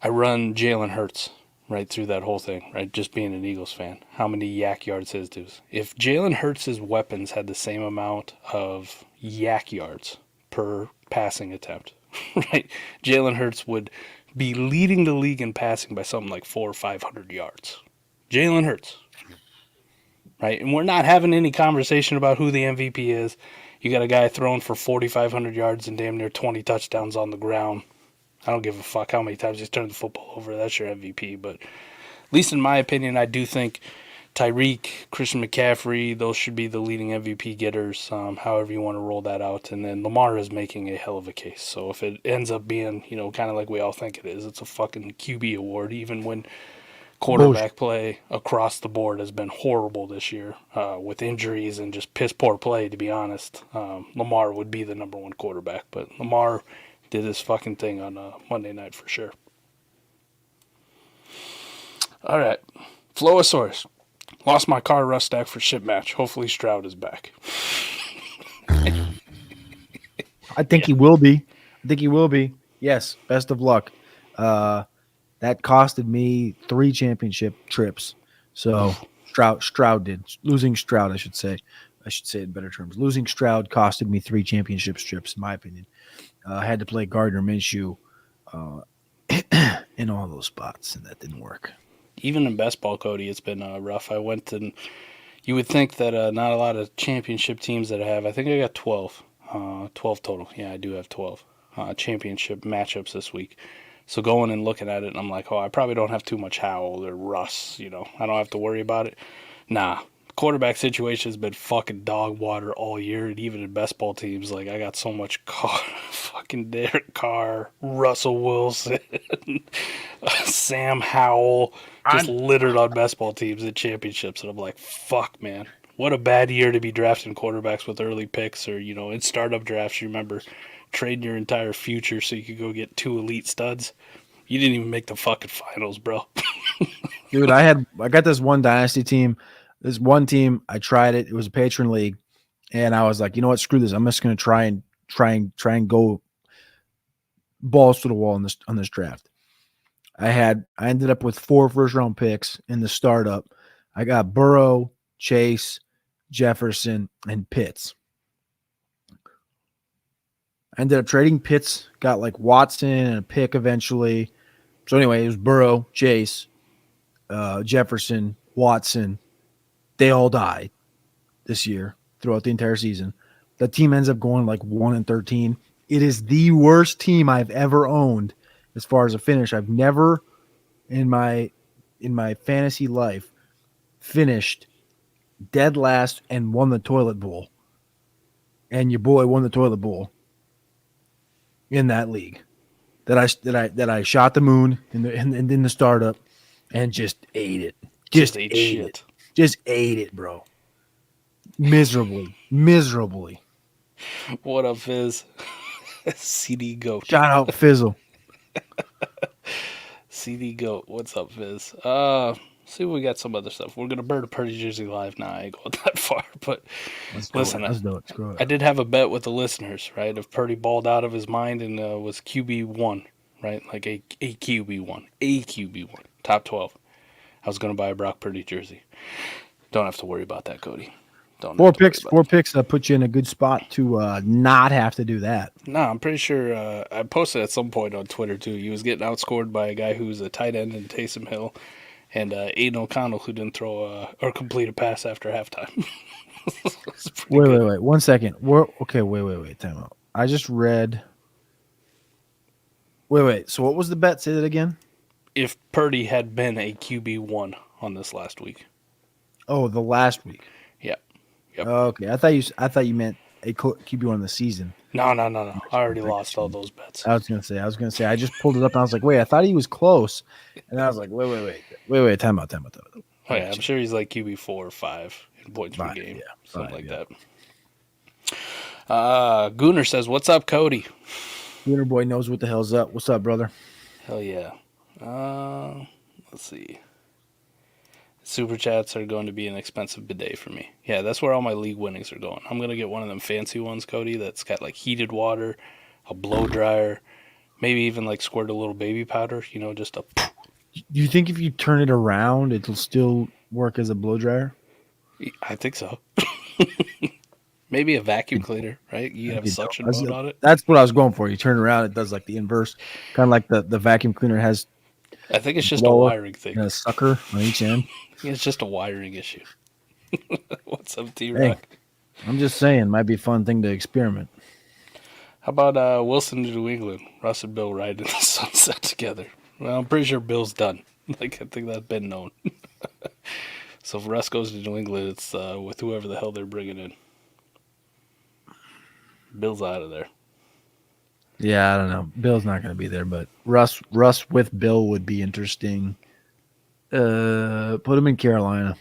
I run Jalen Hurts right through that whole thing, right? Just being an Eagles fan. How many yak yards his does? If Jalen Hurts' weapons had the same amount of yak yards per passing attempt, right? Jalen Hurts would be leading the league in passing by something like 400 or 500 yards. Jalen Hurts, right? And we're not having any conversation about who the MVP is. You got a guy throwing for 4,500 yards and damn near 20 touchdowns on the ground. I don't give a fuck how many times he's turned the football over. That's your MVP. But at least in my opinion, I do think Tyreek, Christian McCaffrey, those should be the leading MVP getters, however you want to roll that out. And then Lamar is making a hell of a case. So if it ends up being, kind of like we all think it is, it's a fucking QB award, even when quarterback play across the board has been horrible this year with injuries and just piss poor play, to be honest. Lamar would be the number 1 quarterback. But Lamar did this fucking thing on Monday night for sure. All right. Flowosaurus. Lost my car rust stack for ship match. Hopefully Stroud is back. I think he will be. Yes. Best of luck. That costed me 3 championship trips. So Stroud did. Losing Stroud, I should say. I should say it in better terms. Losing Stroud costed me 3 championship trips, in my opinion. I had to play Gardner Minshew in all those spots, and that didn't work. Even in best ball, Cody, it's been rough. I went and you would think that not a lot of championship teams that I have. I think I got 12. 12 total. Yeah, I do have 12 championship matchups this week. So going and looking at it, I'm like, I probably don't have too much Howell or Russ. I don't have to worry about it. Nah. Quarterback situation has been fucking dog water all year, and even in best ball teams, like I got so much fucking Derek Carr, Russell Wilson, Sam Howell, just littered on best ball teams in championships, and I'm like, fuck, man, what a bad year to be drafting quarterbacks with early picks, or in startup drafts. You remember trading your entire future so you could go get 2 elite studs. You didn't even make the fucking finals, bro. Dude, I got this one dynasty team. This one team, I tried it. It was a patron league, and I was like, you know what? Screw this. I'm just going to try and go balls to the wall on this draft. I ended up with 4 first-round picks in the startup. I got Burrow, Chase, Jefferson, and Pitts. I ended up trading Pitts, got like Watson and a pick eventually. So anyway, it was Burrow, Chase, Jefferson, Watson. They all died this year throughout the entire season. The team ends up going like 1-13. It is the worst team I've ever owned as far as a finish. I've never in my fantasy life finished dead last and won the toilet bowl. And your boy won the toilet bowl in that league. That I shot the moon in the startup and just ate it. Just ate shit. It. Just ate it, bro. Miserably. What up, Fizz? CD Goat. Shout out Fizzle. CD Goat. What's up, Fizz? see if we got some other stuff. We're gonna burn a Purdy jersey live now. I ain't going that far, but listen, Let's do it. Screw it. I did have a bet with the listeners, right? If Purdy balled out of his mind and was QB1, right? Like a QB1, top 12. I was gonna buy a Brock Purdy jersey. Don't have to worry about that, Cody. Don't. Four picks put you in a good spot to not have to do that. No, I'm pretty sure I posted at some point on Twitter too. He was getting outscored by a guy who was a tight end in Taysom Hill, and Aiden O'Connell, who didn't throw or complete a pass after halftime. Wait. 1 second. Wait. Time out. I just read. Wait. So what was the bet? Say that again. If Purdy had been a QB1 on this last week. Oh, the last week. Yep. Okay, I thought you meant a QB1 in the seaon. No. I already lost all those bets. I was gonna say. I just pulled it up and I was like, wait, I thought he was close, and I was like, wait. Time out. Oh yeah, I'm sure he's like QB4 or 5 in points per game, something like that. Gooner says, "What's up, Cody?" Gooner boy knows what the hell's up. What's up, brother? Hell yeah. Let's see. SuperChats are going to be an expensive bidet for me. Yeah, that's where all my league winnings are going. I'm going to get one of them fancy ones, Cody, that's got like heated water, a blow dryer, maybe even like squirt a little baby powder, just a... Do you think if you turn it around, it'll still work as a blow dryer? I think so. Maybe a vacuum cleaner, right? You have a suction mode on it. That's what I was going for. You turn it around, it does like the inverse. Kind of like the vacuum cleaner has... I think it's just a wiring thing. And a sucker on each end. Yeah, it's just a wiring issue. What's up, T-Rock? Hey, I'm just saying, might be a fun thing to experiment. How about Wilson to New England? Russ and Bill ride in the sunset together. Well, I'm pretty sure Bill's done. I think that's been known. So if Russ goes to New England, it's with whoever the hell they're bringing in. Bill's out of there. Yeah, I don't know. Bill's not going to be there, but Russ with Bill would be interesting. Put him in Carolina.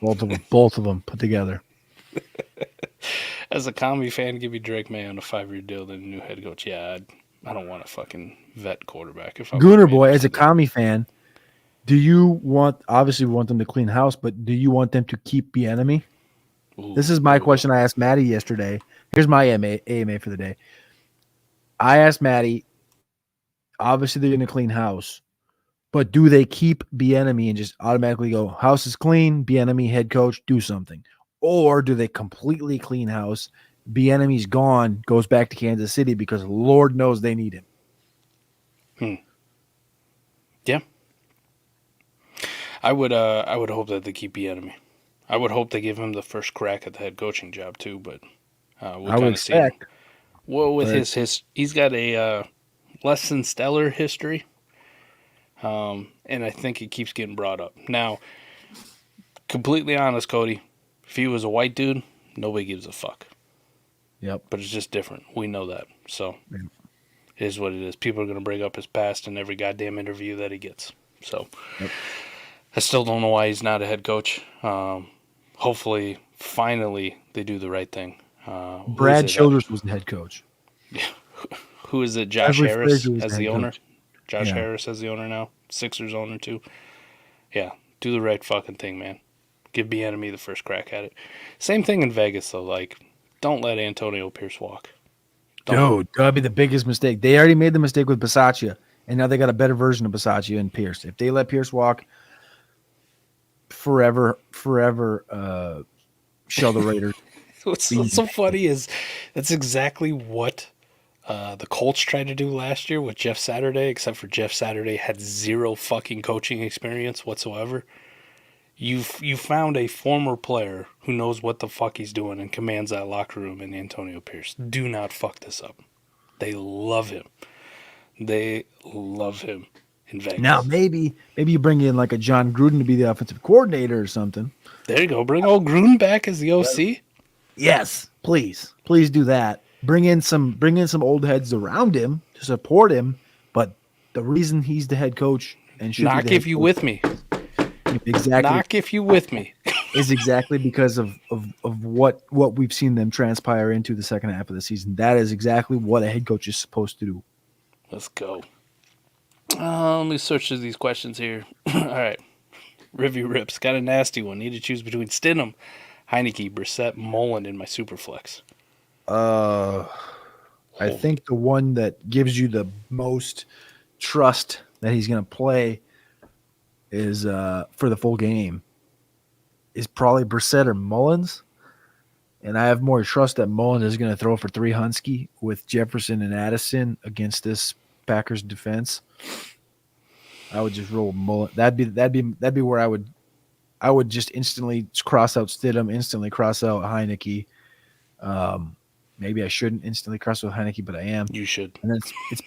Both of them put together. As a Comedy fan, give me Drake May on a 5-year deal than a new head coach. Yeah, I don't want a fucking vet quarterback. Gooner boy, as a Comedy fan, do you obviously we want them to clean house, but do you want them to keep the enemy? This is my question I asked Maddie yesterday. Here's my AMA for the day. I asked Maddie, obviously they're going to clean house, but do they keep Bieniemy and just automatically go, house is clean, Bieniemy head coach, do something? Or do they completely clean house, Bieniemy's gone, goes back to Kansas City because Lord knows they need him? Yeah. I would hope that they keep Bieniemy. I would hope they give him the first crack at the head coaching job too, but we'll kind of see. Well, with his he's got a less than stellar history, and I think it keeps getting brought up. Now, completely honest, Cody, if he was a white dude, nobody gives a fuck. Yep. But it's just different. We know that. So it is what it is. People are going to bring up his past in every goddamn interview that he gets. So I still don't know why he's not a head coach. Hopefully, finally, they do the right thing. Brad Childress was the head coach. Yeah. Who is it? Josh Harris as the owner? Josh Harris as the owner now? Sixers owner too? Yeah. Do the right fucking thing, man. Give Bieniemy the first crack at it. Same thing in Vegas, though. Like, don't let Antonio Pierce walk. Dude, that'd be the biggest mistake. They already made the mistake with Bisaccia, and now they got a better version of Bisaccia and Pierce. If they let Pierce walk, forever shell the Raiders. What's so funny is that's exactly what the Colts tried to do last year with Jeff Saturday, except for Jeff Saturday had zero fucking coaching experience whatsoever. You found a former player who knows what the fuck he's doing and commands that locker room in Antonio Pierce. Do not fuck this up. They love him. They love him in Vegas. Now, maybe you bring in like a John Gruden to be the offensive coordinator or something. There you go. Bring old Gruden back as the OC. Yes, please do that. Bring in some old heads around him to support him. But the reason he's the head coach and should knock be the if you coach, with me. Exactly. Knock if you with me. Is exactly because of what we've seen them transpire into the second half of the season. That is exactly what a head coach is supposed to do. Let's go. Let me search through these questions here. All right. Rivy Rips got a nasty one. Need to choose between Stidham, Heineke, Brissett, Mullen in my Superflex. I think the one that gives you the most trust that he's going to play is for the full game is probably Brissett or Mullins. And I have more trust that Mullen is going to throw for 3 Hunsky with Jefferson and Addison against this Packers defense. I would just roll Mullen. That'd be where I would just instantly cross out Stidham, instantly cross out Heineke. Maybe I shouldn't instantly cross out Heineke, but I am. You should. And then it's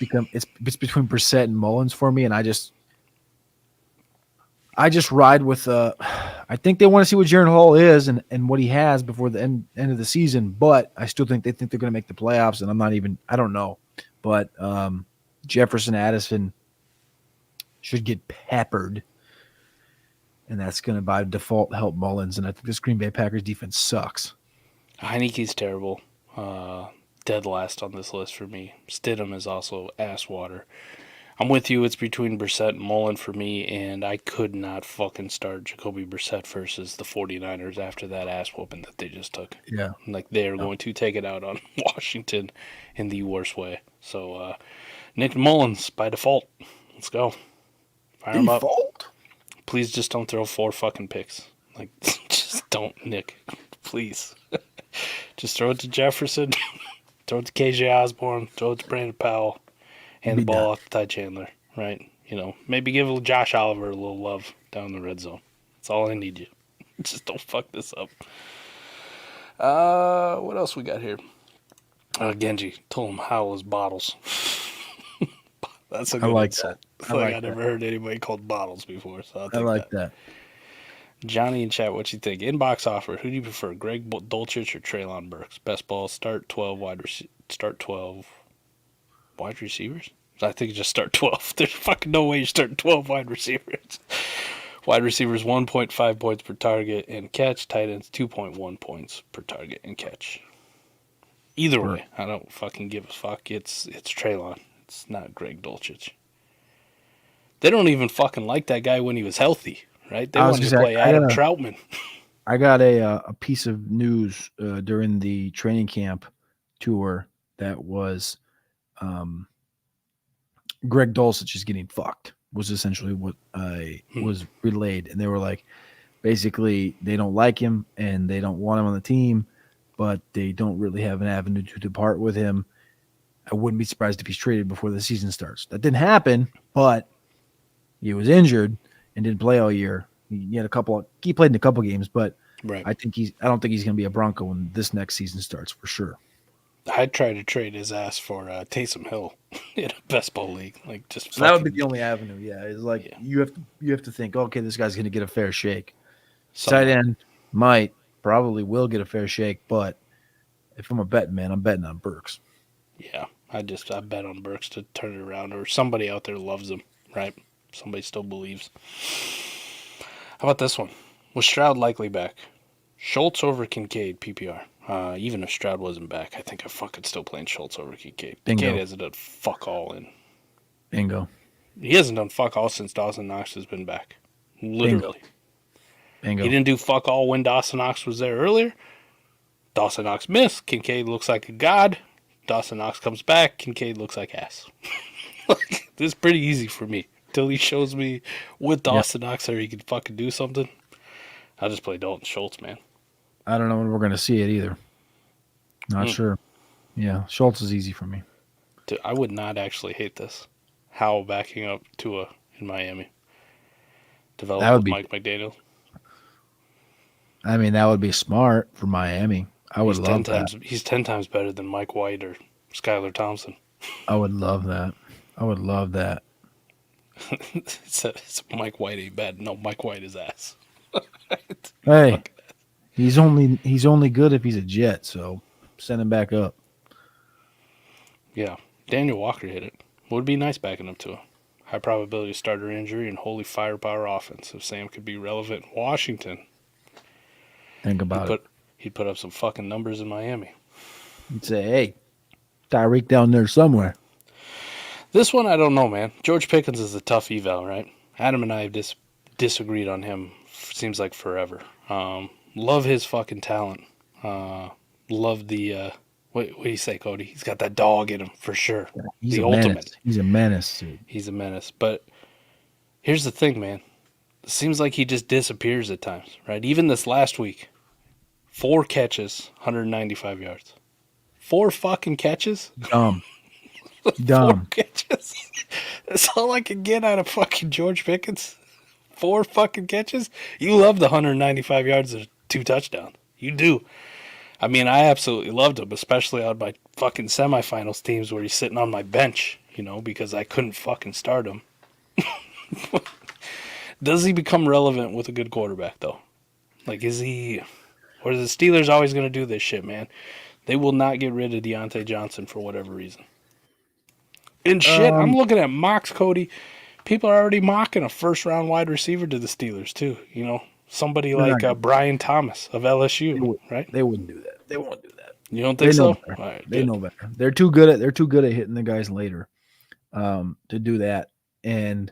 between Brissett and Mullins for me, and I just ride with I think they want to see what Jaren Hall is and what he has before the end of the season, but I still think they're going to make the playoffs, and I don't know. But Jefferson Addison should get peppered, and that's going to by default help Mullins, and I think this Green Bay Packers defense sucks. Heineke's terrible. Dead last on this list for me. Stidham is also ass water. I'm with you. It's between Brissett and Mullen for me, and I could not fucking start Jacoby Brissett versus the 49ers after that ass whooping that they just took. Yeah. Like, they're going to take it out on Washington in the worst way. So, Nick Mullins by default. Let's go. Fire him up. Please just don't throw 4 fucking picks. Like, just don't, Nick. Please. Just throw it to Jefferson, throw it to KJ Osborne, throw it to Brandon Powell. Hand the ball off to Ty Chandler, right? You know, maybe give Josh Oliver a little love down the red zone. That's all I need you. Just don't fuck this up. What else we got here? Genji told him Howell is bottles. That's a good insult. I never heard anybody called bottles before, so I'll take I like that. Johnny in chat, what you think? Inbox offer. Who do you prefer, Greg Dulcich or Treylon Burks? Best ball, start 12 wide receivers? I think you just start 12. There's fucking no way you start 12 wide receivers. Wide receivers 1.5 points per target and catch. Tight ends 2.1 points per target and catch. Either way, I don't fucking give a fuck. It's Treylon. It's not Greg Dulcich. They don't even fucking like that guy when he was healthy, right? They wanted to play Adam Troutman. I got a piece of news during the training camp tour that was Greg Dulcich is getting fucked was essentially what I was relayed. And they were like, basically, they don't like him and they don't want him on the team, but they don't really have an avenue to depart with him. I wouldn't be surprised if he's traded before the season starts. That didn't happen, but he was injured and didn't play all year. He played in a couple games, but right. I don't think he's going to be a Bronco when this next season starts for sure. I'd try to trade his ass for Taysom Hill in a best ball league. Like just that would be the only avenue. Yeah, it's like you have to think, okay, this guy's going to get a fair shake. Tight end probably will get a fair shake, but if I'm a betting man, I'm betting on Burks. Yeah, I bet on Burks to turn it around, or somebody out there loves him, right? Somebody still believes. How about this one? Was Stroud likely back? Schultz over Kincaid, PPR. Even if Stroud wasn't back, I think I'm fucking still playing Schultz over Kincaid. Kincaid hasn't done fuck all in. Bingo. He hasn't done fuck all since Dawson Knox has been back. Literally. Bingo. He didn't do fuck all when Dawson Knox was there earlier. Dawson Knox missed. Kincaid looks like a god. Dawson Knox comes back. Kincaid looks like ass. This is pretty easy for me. Until he shows me with Dawson Knox or he can fucking do something, I'll just play Dalton Schultz, man. I don't know when we're going to see it either. Not sure. Yeah, Schultz is easy for me. Dude, I would not actually hate this. Howell backing up Tua in Miami. Develop with Mike McDaniel. I mean, that would be smart for Miami. I would love that. He's 10 times better than Mike White or Skylar Thompson. I would love that. It's Mike White ain't bad. No, Mike White is ass. Hey, he's only good if he's a Jet, so send him back up. Yeah, Daniel Walker hit it. Would be nice backing up to a high probability starter injury and holy firepower offense. If Sam could be relevant in Washington, think about it. He'd put up some fucking numbers in Miami. He'd say, "Hey, Tyreek down there somewhere." This one, I don't know, man. George Pickens is a tough eval, right? Adam and I have disagreed on him, seems like forever. Love his fucking talent. Love the, what do you say, Cody? He's got that dog in him, for sure. He's the a ultimate. menace. He's a menace, dude. He's a menace. But here's the thing, man. It seems like he just disappears at times, right? Even this last week, 4 catches, 195 yards. 4 fucking catches? Dumb. 4 catches? That's all I can get out of fucking George Pickens. 4 fucking catches? You love the 195 yards and 2 touchdowns. You do. I mean, I absolutely loved him, especially on my fucking semifinals teams where he's sitting on my bench, because I couldn't fucking start him. Does he become relevant with a good quarterback, though? Like, is he... Or are the Steelers always going to do this shit, man? They will not get rid of Deontay Johnson for whatever reason. And shit, I'm looking at mocks, Cody. People are already mocking a first-round wide receiver to the Steelers, too. Somebody like Brian Thomas of LSU, right? They wouldn't do that. They won't do that. You don't think so? All right, they know better. They're too good at hitting the guys later to do that. And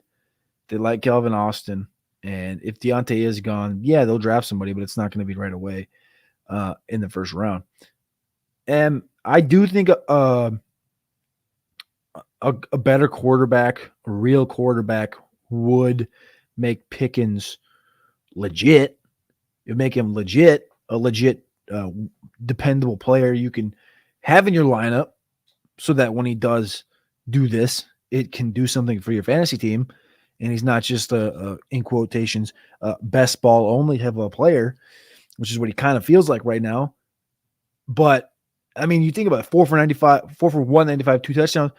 they like Calvin Austin. And if Deontay is gone, yeah, they'll draft somebody, but it's not going to be right away in the first round. And I do think a better quarterback, a real quarterback, would make Pickens legit. It would make him a legit dependable player you can have in your lineup so that when he does do this, it can do something for your fantasy team. And he's not just in quotations, best ball only type of a player, which is what he kind of feels like right now. But I mean, you think about it, 4 for 195, 2 touchdowns.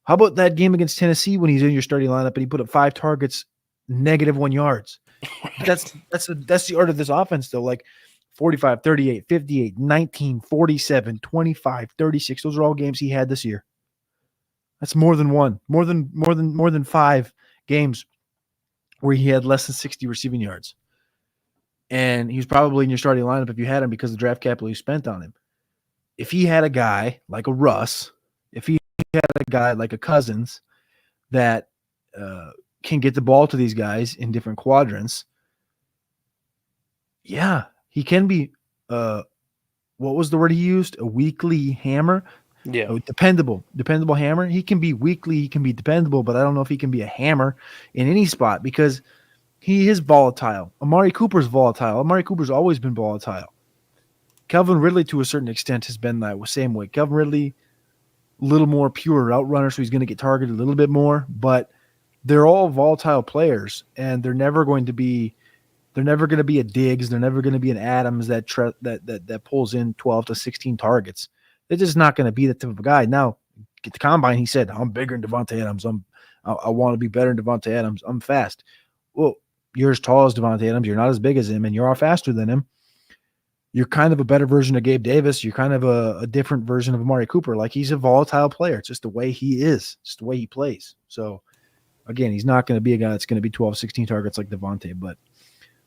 How about that game against Tennessee when he's in your starting lineup and he put up 5 targets, -1 yards? That's the art of this offense, though. Like 45, 38, 58, 19, 47, 25, 36. Those are all games he had this year. That's more than 5 games where he had less than 60 receiving yards. And he was probably in your starting lineup if you had him because of the draft capital you spent on him. If he had a guy like a Russ, if he had a guy like a Cousins that can get the ball to these guys in different quadrants, yeah, he can be, what was the word he used? A weekly hammer? Yeah. A dependable hammer. He can be weekly, he can be dependable, but I don't know if he can be a hammer in any spot because he is volatile. Amari Cooper's volatile. Amari Cooper's always been volatile. Calvin Ridley, to a certain extent, has been that same way. Calvin Ridley, a little more pure route runner, so he's going to get targeted a little bit more, but they're all volatile players, and they're never going to be a Diggs. They're never going to be an Adams that pulls in 12 to 16 targets. They're just not going to be that type of a guy. Now, get the combine, he said, I'm bigger than Devontae Adams. I want to be better than Devontae Adams. I'm fast. Well, you're as tall as Devontae Adams. You're not as big as him, and you're faster than him. You're kind of a better version of Gabe Davis. You're kind of a different version of Amari Cooper. Like, he's a volatile player. It's just the way he is. Just the way he plays. So, again, he's not going to be a guy that's going to be 12, 16 targets like Devontae, but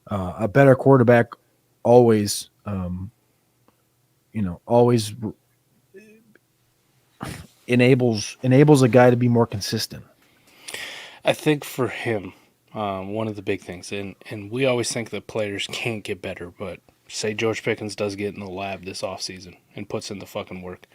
a better quarterback always enables a guy to be more consistent. I think for him, one of the big things, and we always think that players can't get better, but say George Pickens does get in the lab this offseason and puts in the fucking work.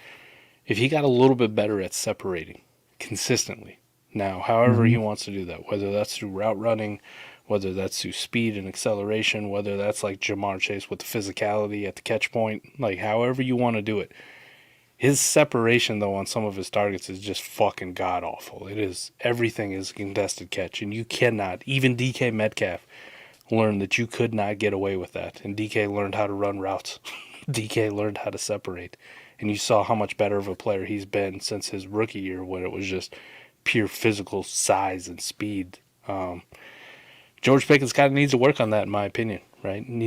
If he got a little bit better at separating consistently, now, however he wants to do that, whether that's through route running, whether that's through speed and acceleration, whether that's like Jamar Chase with the physicality at the catch point, like however you want to do it. His separation, though, on some of his targets is just fucking god-awful. It is. Everything is a contested catch, and you cannot, even DK Metcalf learned that you could not get away with that, and DK learned how to run routes. DK learned how to separate, and you saw how much better of a player he's been since his rookie year when it was just pure physical size and speed. George Pickens kind of needs to work on that, in my opinion, right? And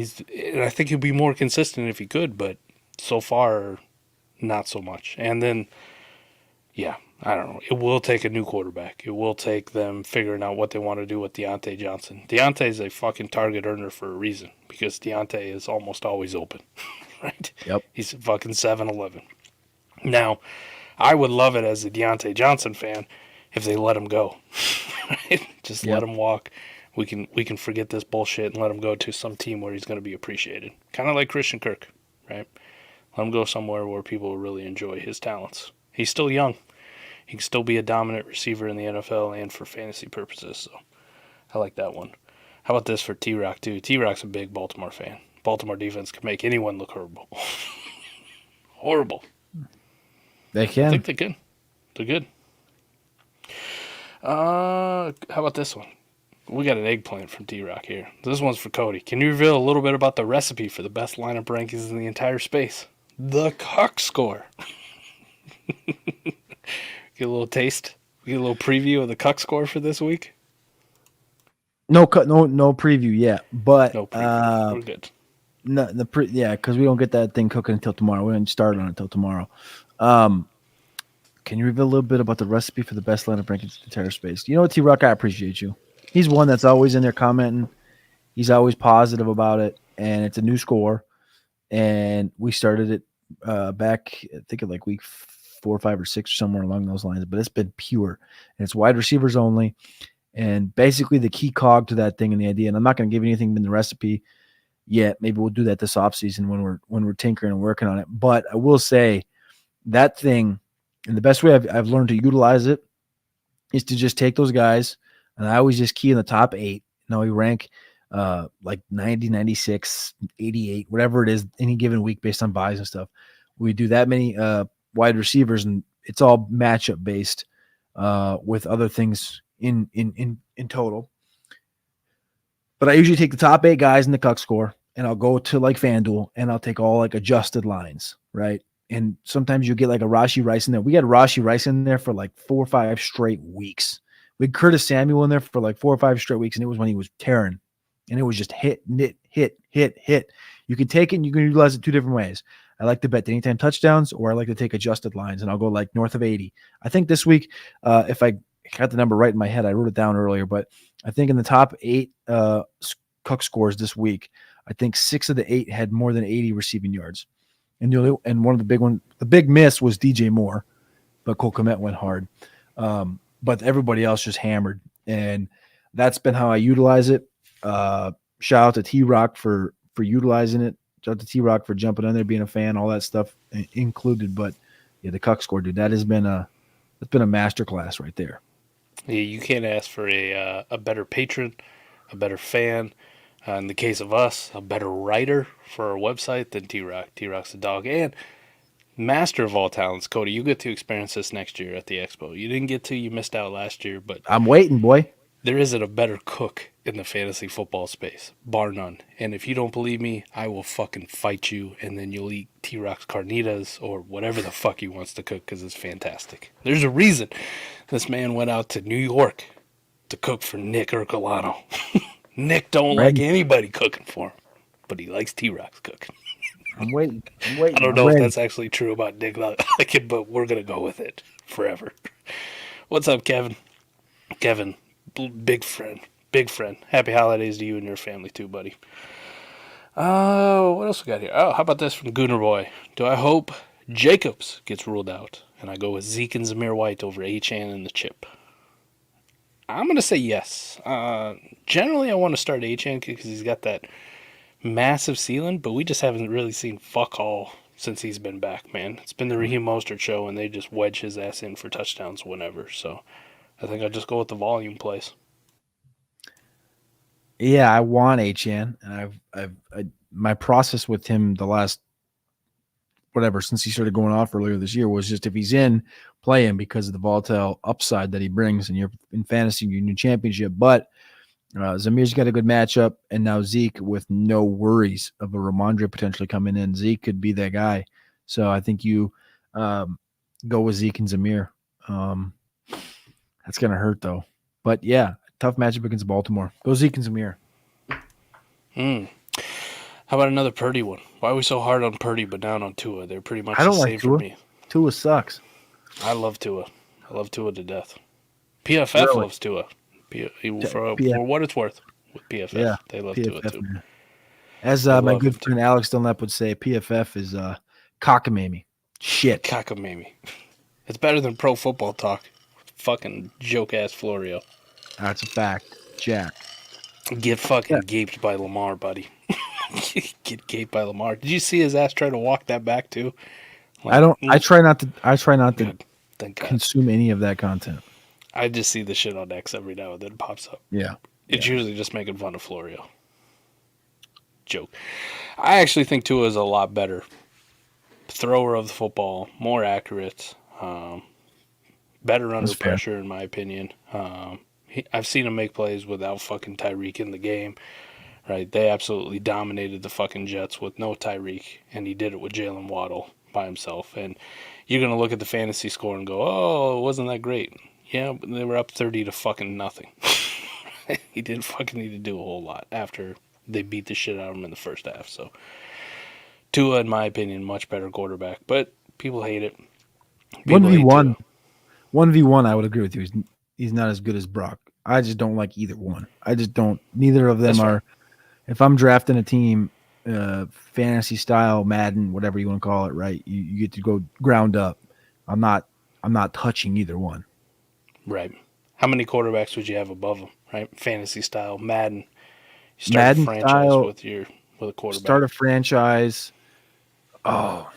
I think he'd be more consistent if he could, but so far, not so much. And then, yeah, I don't know. It will take a new quarterback. It will take them figuring out what they want to do with Deontay Johnson. Deontay's a fucking target earner for a reason because Deontay is almost always open, right? Yep. He's fucking 7-11. Now, I would love it as a Deontay Johnson fan if they let him go, right? Just let him walk. we can forget this bullshit and let him go to some team where he's going to be appreciated. Kind of like Christian Kirk, right? Let him go somewhere where people will really enjoy his talents. He's still young. He can still be a dominant receiver in the NFL and for fantasy purposes. So I like that one. How about this for T-Rock, too? T-Rock's a big Baltimore fan. Baltimore defense can make anyone look horrible. Horrible. They I can. think they can. They're good. How about this one? We got an eggplant from T-Rock here. This one's for Cody. Can you reveal a little bit about the recipe for the best lineup rankings in the entire space? The Cuck Score. Get a little taste. Get a little preview of the Cuck Score for this week. No preview yet, but No preview. We're good. No, because we don't get that thing cooking until tomorrow. We don't start on it until tomorrow. Can you reveal a little bit about the recipe for the best lineup rankings in the entire space? You know what, T-Rock, I appreciate you. He's one that's always in there commenting. He's always positive about it, and it's a new score. And we started it back, I think, at like week 4 or 5 or 6 or somewhere along those lines. But it's been pure, and it's wide receivers only. And basically the key cog to that thing and the idea, and I'm not going to give anything in the recipe yet. Maybe we'll do that this offseason when we're tinkering and working on it. But I will say that thing, and the best way I've learned to utilize it is to just take those guys, and I always just key in the top 8. Now we rank like 90, 96, 88, whatever it is, any given week based on buys and stuff. We do that many wide receivers, and it's all matchup based with other things in total. But I usually take the top 8 guys in the Cuck Score, and I'll go to like FanDuel, and I'll take all like adjusted lines, right? And sometimes you get like a Rashee Rice in there. We got Rashee Rice in there for like 4 or 5 straight weeks. We had Curtis Samuel in there for like 4 or 5 straight weeks, and it was when he was tearing. And it was just hit. You can take it and you can utilize it 2 different ways. I like to bet anytime touchdowns, or I like to take adjusted lines, and I'll go like north of 80. I think this week, if I got the number right in my head, I wrote it down earlier, but I think in the top 8 Cuck Scores this week, I think 6 of the 8 had more than 80 receiving yards. And one of the big miss was DJ Moore, but Cole Kmet went hard. But everybody else just hammered, and that's been how I utilize it. Shout out to T-Rock for utilizing it. Shout out to T-Rock for jumping on there, being a fan, all that stuff included. But yeah, the Cuck Score, dude, that's been a masterclass right there. Yeah, you can't ask for a better patron, a better fan. In the case of us, a better writer for our website than T-Rock. T-Rock's the dog. And master of all talents, Cody, you get to experience this next year at the Expo. You didn't get to, you missed out last year, but I'm waiting, boy. There isn't a better cook in the fantasy football space, bar none. And if you don't believe me, I will fucking fight you, and then you'll eat T-Rock's carnitas or whatever the fuck he wants to cook, because it's fantastic. There's a reason this man went out to New York to cook for Nick Ercolano. Nick don't like anybody cooking for him, but he likes T-Rock's cooking. I'm waiting. I don't know if that's actually true about Nick like it, but we're going to go with it forever. What's up, Kevin? Kevin, big friend. Happy holidays to you and your family too, buddy. What else we got here? Oh, how about this from Gooner Boy? Do I hope Jacobs gets ruled out, and I go with Zeke and Zamir White over Achane and the Chip? I'm going to say yes. Generally, I want to start Achane because he's got that massive ceiling, but we just haven't really seen fuck all since he's been back, man. It's been the Raheem Mostert show, and they just wedge his ass in for touchdowns whenever. So I think I'll just go with the volume plays. Yeah, I want Achane, and I've my process with him the last since he started going off earlier this year was just if he's in, play him because of the volatile upside that he brings, and you're in fantasy union championship. But Zamir's got a good matchup, and now Zeke with no worries of a Ramondre potentially coming in. Zeke could be that guy. So I think you go with Zeke and Zamir. That's going to hurt, though. But, yeah, tough matchup against Baltimore. Go Zeke and Zamir. How about another Purdy one? Why are we so hard on Purdy but down on Tua? They're pretty much the same for me. Tua sucks. I love Tua. I love Tua to death. PFF loves Tua. For what it's worth with PFF. Yeah, they love PFF, Tua too. Man. As my good friend Alex Dunlap would say, PFF is cockamamie. Shit. Cockamamie. It's better than Pro Football Talk. Fucking joke-ass Florio. That's a fact. Jack. Get fucking gaped by Lamar, buddy. Get gaped by Lamar. Did you see his ass try to walk that back too? I don't. I try not to. Good. Thank God. consume any of that content. I just see the shit on X every now and then pops up. Yeah. It's usually just making fun of Florio. Joke. I actually think Tua is a lot better thrower of the football, more accurate, better under pressure, in my opinion. I've seen him make plays without fucking Tyreek in the game. Right? They absolutely dominated the fucking Jets with no Tyreek, and he did it with Jalen Waddle by himself. And you're gonna look at the fantasy score and go, "Oh, wasn't that great?" Yeah, but they were up 30 to fucking nothing. He didn't fucking need to do a whole lot after they beat the shit out of him in the first half. So Tua, in my opinion, much better quarterback, but people hate it. 1v1, 1v1. I would agree with you. He's not as good as Brock. I just don't like either one. I just don't. Neither of them are. If I'm drafting a team, fantasy style, Madden, whatever you want to call it, right? You get to go ground up. I'm not touching either one. Right. How many quarterbacks would you have above them? Right. Fantasy style, Madden. You start Madden a franchise style, with a quarterback. Start a franchise. Oh,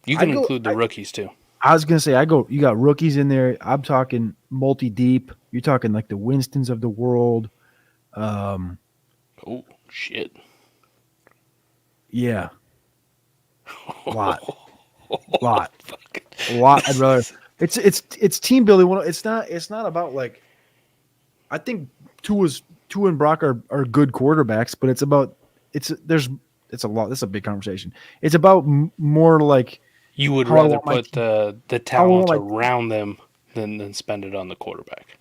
you can include the rookies too. I was gonna say you got rookies in there. I'm talking multi-deep. You're talking like the Winstons of the world. Oh shit. Yeah. lot. I'd rather. It's team building. It's not about like. I think Tua and Brock are good quarterbacks, but it's about it's a lot. This is a big conversation. It's about more like. You would rather put the talent around them than spend it on the quarterback.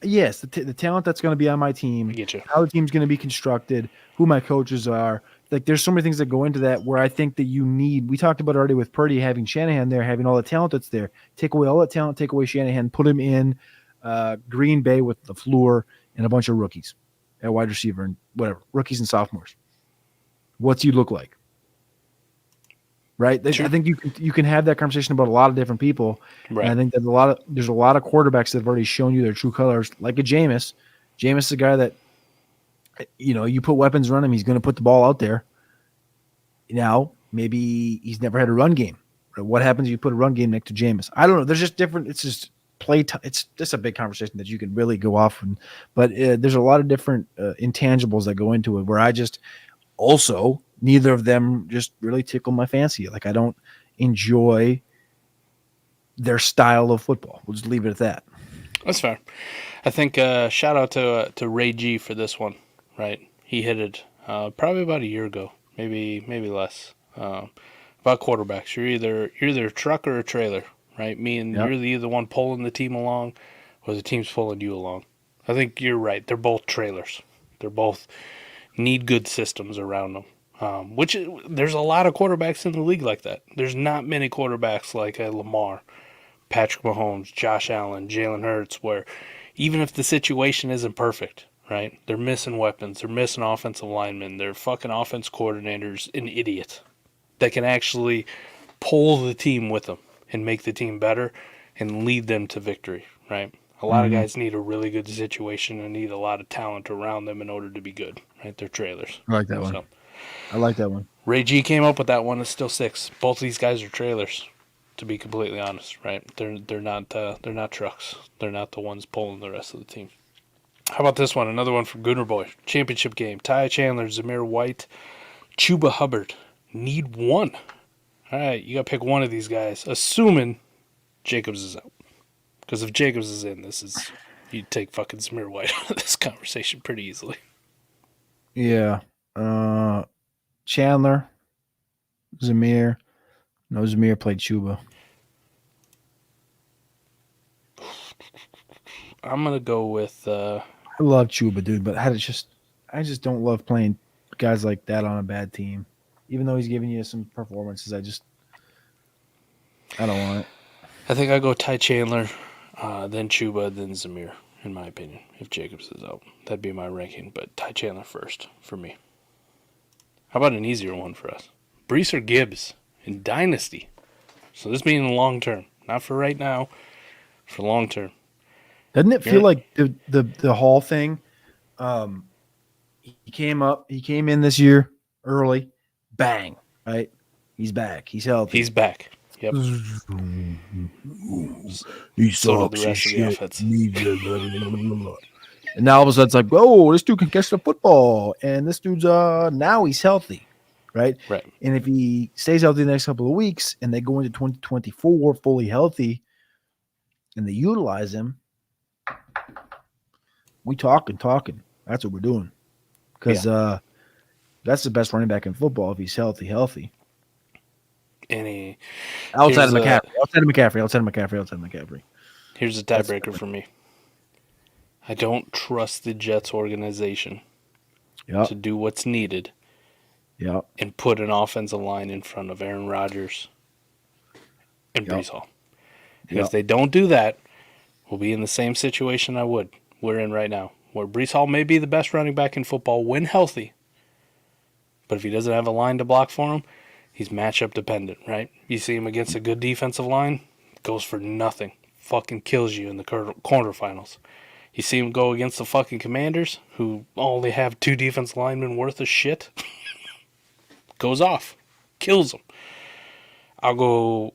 Yes, the talent that's going to be on my team. I get you. How the team's going to be constructed, who my coaches are. Like, there's so many things that go into that where I think that you need. We talked about it already with Purdy having Shanahan there, having all the talent that's there. Take away all that talent, take away Shanahan, put him in Green Bay with LaFleur and a bunch of rookies at wide receiver and whatever, rookies and sophomores. What's he look like? Right, sure. I think you can have that conversation about a lot of different people. Right. And I think that there's a lot of quarterbacks that have already shown you their true colors, like a Jameis. Jameis is a guy that, you put weapons around him, he's going to put the ball out there. Now, maybe he's never had a run game. What happens if you put a run game next to Jameis? I don't know. There's just different. It's just it's just a big conversation that you can really go off on. But there's a lot of different intangibles that go into it. Where I just also. Neither of them just really tickle my fancy. Like, I don't enjoy their style of football. We'll just leave it at that. That's fair. I think shout out to Ray G for this one. Right, he hit it probably about a year ago, maybe less. About quarterbacks, you're either a truck or a trailer, right? You're either the one pulling the team along, or the team's pulling you along. I think you're right. They're both trailers. They're both need good systems around them. Which there's a lot of quarterbacks in the league like that. There's not many quarterbacks like Lamar, Patrick Mahomes, Josh Allen, Jalen Hurts, where even if the situation isn't perfect, right? They're missing weapons. They're missing offensive linemen. They're fucking offense coordinators, an idiot that can actually pull the team with them and make the team better and lead them to victory, right? A lot of guys need a really good situation and need a lot of talent around them in order to be good, right? They're trailers. I like that one. I like that one. Ray G came up with that one. It's still 6. Both of these guys are trailers, to be completely honest, right? They're not trucks. They're not the ones pulling the rest of the team. How about this one? Another one from Gooner Boy. Championship game. Ty Chandler, Zamir White, Chuba Hubbard. Need one. All right, you got to pick one of these guys, assuming Jacobs is out. Because if Jacobs is in, you take fucking Zamir White out of this conversation pretty easily. Yeah. Chandler, Zamir. No, Zamir played Chuba. I'm gonna go with. I love Chuba, dude, but I just don't love playing guys like that on a bad team. Even though he's giving you some performances, I don't want it. I think I go Ty Chandler, then Chuba, then Zamir. In my opinion, if Jacobs is out, that'd be my ranking. But Ty Chandler first for me. How about an easier one for us? Brees or Gibbs in Dynasty. So this being long term, not for right now, for long term. Doesn't it feel like the Hall thing He came in this year early, bang, right? He's back. He's healthy. He's back. Yep. He So sucks. did the rest of the shit. offense. And now all of a sudden it's like, whoa, this dude can catch the football. And this dude's now he's healthy, right? Right. And if he stays healthy the next couple of weeks and they go into 2024 fully healthy and they utilize him, we talking. That's what we're doing. Because that's the best running back in football if he's healthy. And Outside of McCaffrey. Here's a tiebreaker for me. I don't trust the Jets organization to do what's needed and put an offensive line in front of Aaron Rodgers and Brees Hall. And if they don't do that, we'll be in the same situation we're in right now, where Brees Hall may be the best running back in football when healthy, but if he doesn't have a line to block for him, he's matchup dependent, right? You see him against a good defensive line, goes for nothing. Fucking kills you in the quarterfinals. You see him go against the fucking Commanders, who only have 2 defensive linemen worth of shit. Goes off. Kills them. I'll go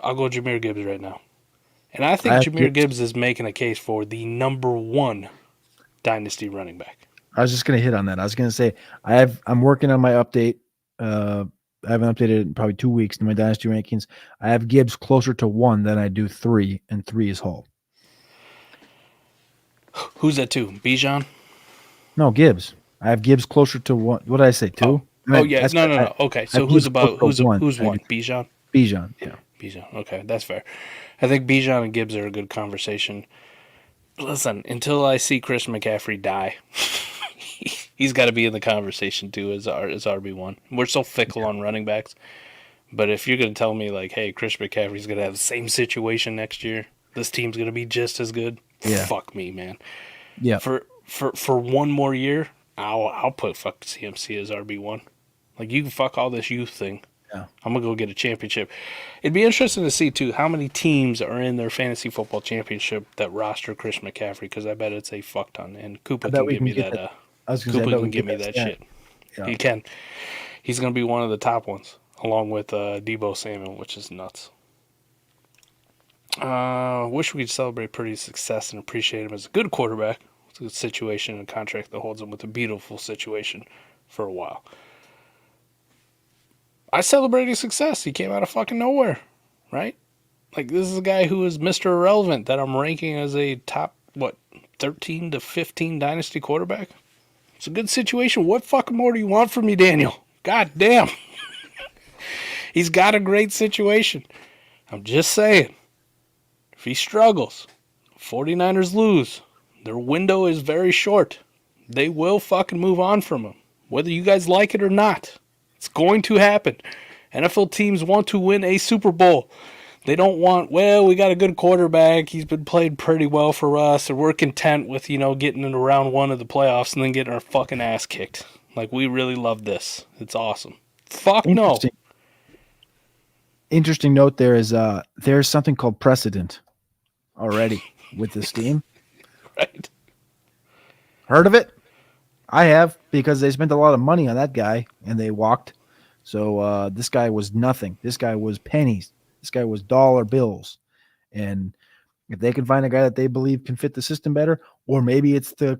Jahmyr Gibbs right now. And I think Jahmyr Gibbs is making a case for the number 1 Dynasty running back. I was just going to hit on that. I was going to say I'm working on my update. I haven't updated it in probably 2 weeks in my Dynasty rankings. I have Gibbs closer to 1 than I do 3, and 3 is Hall. Who's at 2? Bijan? No, Gibbs. I have Gibbs closer to 1. What did I say? 2? Yeah. No. Okay. So who's 1? Bijan? Bijan, yeah. Bijan. Okay, that's fair. I think Bijan and Gibbs are a good conversation. Listen, until I see Chris McCaffrey die, he's got to be in the conversation too as RB1. We're so fickle on running backs. But if you're going to tell me, like, hey, Chris McCaffrey's going to have the same situation next year, this team's going to be just as good, fuck me, man. Yeah. For one more year, I'll put fuck CMC as RB1. Like, you can fuck all this youth thing. Yeah. I'm going to go get a championship. It'd be interesting to see, too, how many teams are in their fantasy football championship that roster Chris McCaffrey, because I bet it's a fuck ton. And Koopa can give me that. Koopa can give me that shit. Yeah. He can. He's going to be one of the top ones, along with Debo Samuel, which is nuts. Wish we could celebrate Purdy's success and appreciate him as a good quarterback. It's a good situation and contract that holds him with a beautiful situation for a while. I celebrate his success. He came out of fucking nowhere, right? Like, this is a guy who is Mr. Irrelevant that I'm ranking as a top, 13 to 15 Dynasty quarterback? It's a good situation. What fucking more do you want from me, Daniel? God damn. He's got a great situation. I'm just saying. If he struggles, 49ers lose. Their window is very short. They will fucking move on from him, whether you guys like it or not. It's going to happen. NFL teams want to win a Super Bowl. They don't want, we got a good quarterback. He's been playing pretty well for us. Or we're content with, getting into round 1 of the playoffs and then getting our fucking ass kicked. Like, we really love this. It's awesome. Fuck no. Interesting note there is there's something called precedent already with this team. Right. Heard of it? I have, because they spent a lot of money on that guy and they walked. So this guy was nothing. This guy was pennies. This guy was dollar bills. And if they can find a guy that they believe can fit the system better, or maybe it's the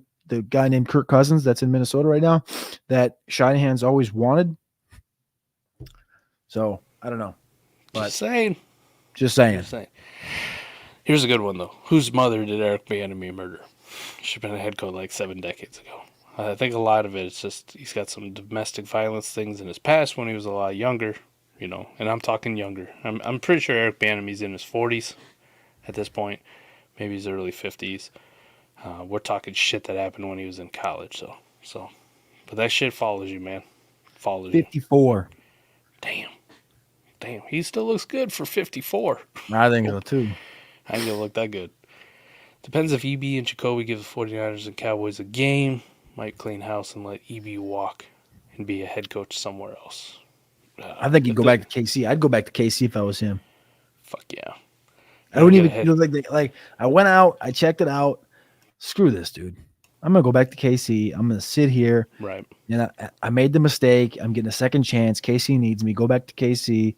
guy named Kirk Cousins that's in Minnesota right now that Shanahan's always wanted. So I don't know. But Just saying. Here's a good one, though. Whose mother did Eric Bieniemy murder? Should have been a head coach like 7 decades ago. I think a lot of it is just he's got some domestic violence things in his past when he was a lot younger, and I'm talking younger. I'm pretty sure Eric Bieniemy's in his 40s at this point, maybe his early 50s. We're talking shit that happened when he was in college, so. But that shit follows you, man. Follows 54. you. Damn. He still looks good for 54. I think so, too. I ain't going to look that good. Depends if EB and Jacoby give the 49ers and Cowboys a game. Might clean house and let EB walk and be a head coach somewhere else. I think he'd go back to KC. I'd go back to KC if I was him. Fuck yeah. I wouldn't even feel like I went out, I checked it out. Screw this, dude. I'm gonna go back to KC. I'm gonna sit here. Right. And I made the mistake. I'm getting a second chance. KC needs me. Go back to KC.